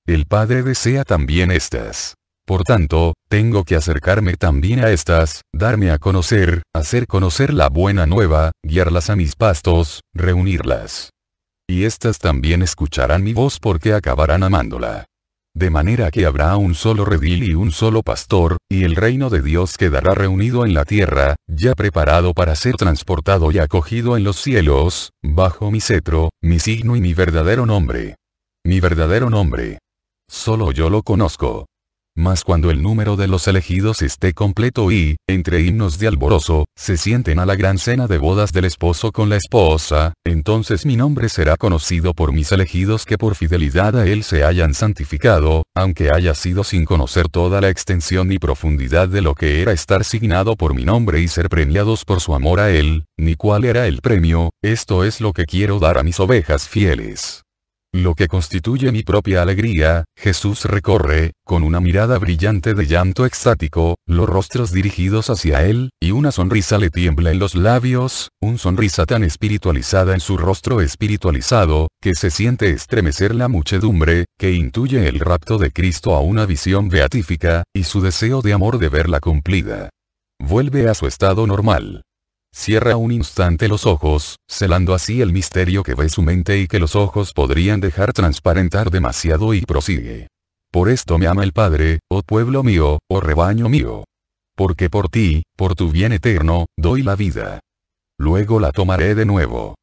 El Padre desea también estas. Por tanto, tengo que acercarme también a estas, darme a conocer, hacer conocer la buena nueva, guiarlas a mis pastos, reunirlas. Y estas también escucharán mi voz porque acabarán amándola. De manera que habrá un solo redil y un solo pastor, y el reino de Dios quedará reunido en la tierra, ya preparado para ser transportado y acogido en los cielos, bajo mi cetro, mi signo y mi verdadero nombre. Mi verdadero nombre. Solo yo lo conozco. Mas cuando el número de los elegidos esté completo y, entre himnos de alborozo, se sienten a la gran cena de bodas del esposo con la esposa, entonces mi nombre será conocido por mis elegidos que por fidelidad a él se hayan santificado, aunque haya sido sin conocer toda la extensión y profundidad de lo que era estar signado por mi nombre y ser premiados por su amor a él, ni cuál era el premio, esto es lo que quiero dar a mis ovejas fieles. Lo que constituye mi propia alegría, Jesús recorre, con una mirada brillante de llanto extático, los rostros dirigidos hacia él, y una sonrisa le tiembla en los labios, una sonrisa tan espiritualizada en su rostro espiritualizado, que se siente estremecer la muchedumbre, que intuye el rapto de Cristo a una visión beatífica, y su deseo de amor de verla cumplida. Vuelve a su estado normal. Cierra un instante los ojos, celando así el misterio que ve su mente y que los ojos podrían dejar transparentar demasiado y prosigue. Por esto me ama el Padre, oh pueblo mío, oh rebaño mío. Porque por ti, por tu bien eterno, doy la vida. Luego la tomaré de nuevo.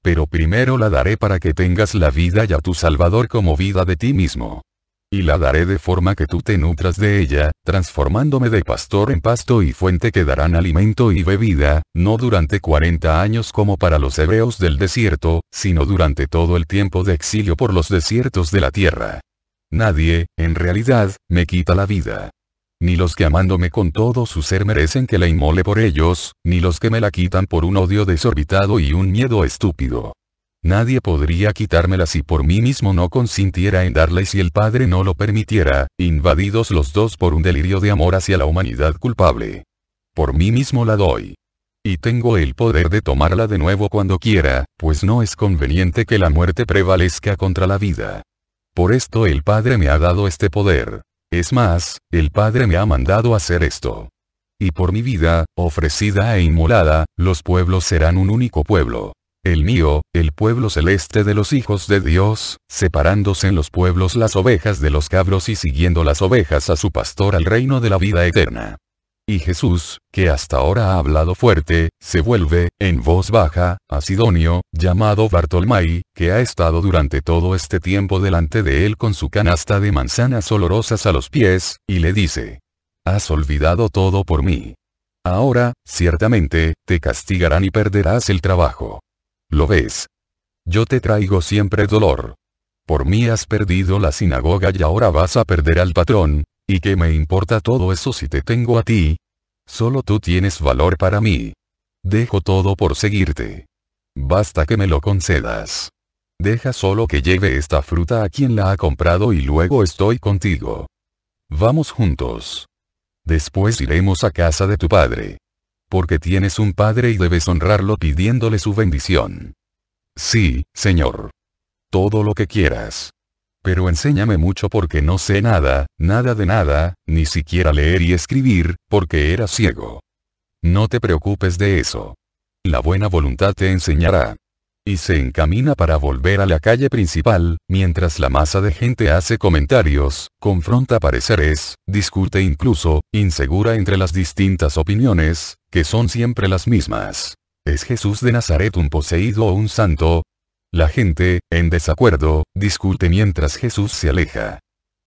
Pero primero la daré para que tengas la vida y a tu Salvador como vida de ti mismo. Y la daré de forma que tú te nutras de ella, transformándome de pastor en pasto y fuente que darán alimento y bebida, no durante 40 años como para los hebreos del desierto, sino durante todo el tiempo de exilio por los desiertos de la tierra. Nadie, en realidad, me quita la vida. Ni los que amándome con todo su ser merecen que la inmole por ellos, ni los que me la quitan por un odio desorbitado y un miedo estúpido. Nadie podría quitármela si por mí mismo no consintiera en darla y si el Padre no lo permitiera, invadidos los dos por un delirio de amor hacia la humanidad culpable. Por mí mismo la doy. Y tengo el poder de tomarla de nuevo cuando quiera, pues no es conveniente que la muerte prevalezca contra la vida. Por esto el Padre me ha dado este poder. Es más, el Padre me ha mandado hacer esto. Y por mi vida, ofrecida e inmolada, los pueblos serán un único pueblo. El mío, el pueblo celeste de los hijos de Dios, separándose en los pueblos las ovejas de los cabros y siguiendo las ovejas a su pastor al reino de la vida eterna. Y Jesús, que hasta ahora ha hablado fuerte, se vuelve, en voz baja, a Sidonio, llamado Bartolomé, que ha estado durante todo este tiempo delante de él con su canasta de manzanas olorosas a los pies, y le dice: «Has olvidado todo por mí. Ahora, ciertamente, te castigarán y perderás el trabajo. ¿Lo ves? Yo te traigo siempre dolor. Por mí has perdido la sinagoga y ahora vas a perder al patrón, ¿y qué me importa todo eso si te tengo a ti? Solo tú tienes valor para mí. Dejo todo por seguirte. Basta que me lo concedas. Deja solo que lleve esta fruta a quien la ha comprado y luego estoy contigo. Vamos juntos. Después iremos a casa de tu padre. Porque tienes un padre y debes honrarlo pidiéndole su bendición». «Sí, Señor. Todo lo que quieras. Pero enséñame mucho porque no sé nada, nada de nada, ni siquiera leer y escribir, porque era ciego». «No te preocupes de eso. La buena voluntad te enseñará». Y se encamina para volver a la calle principal, mientras la masa de gente hace comentarios, confronta pareceres, discute incluso, insegura entre las distintas opiniones, que son siempre las mismas. ¿Es Jesús de Nazaret un poseído o un santo? La gente, en desacuerdo, discute mientras Jesús se aleja.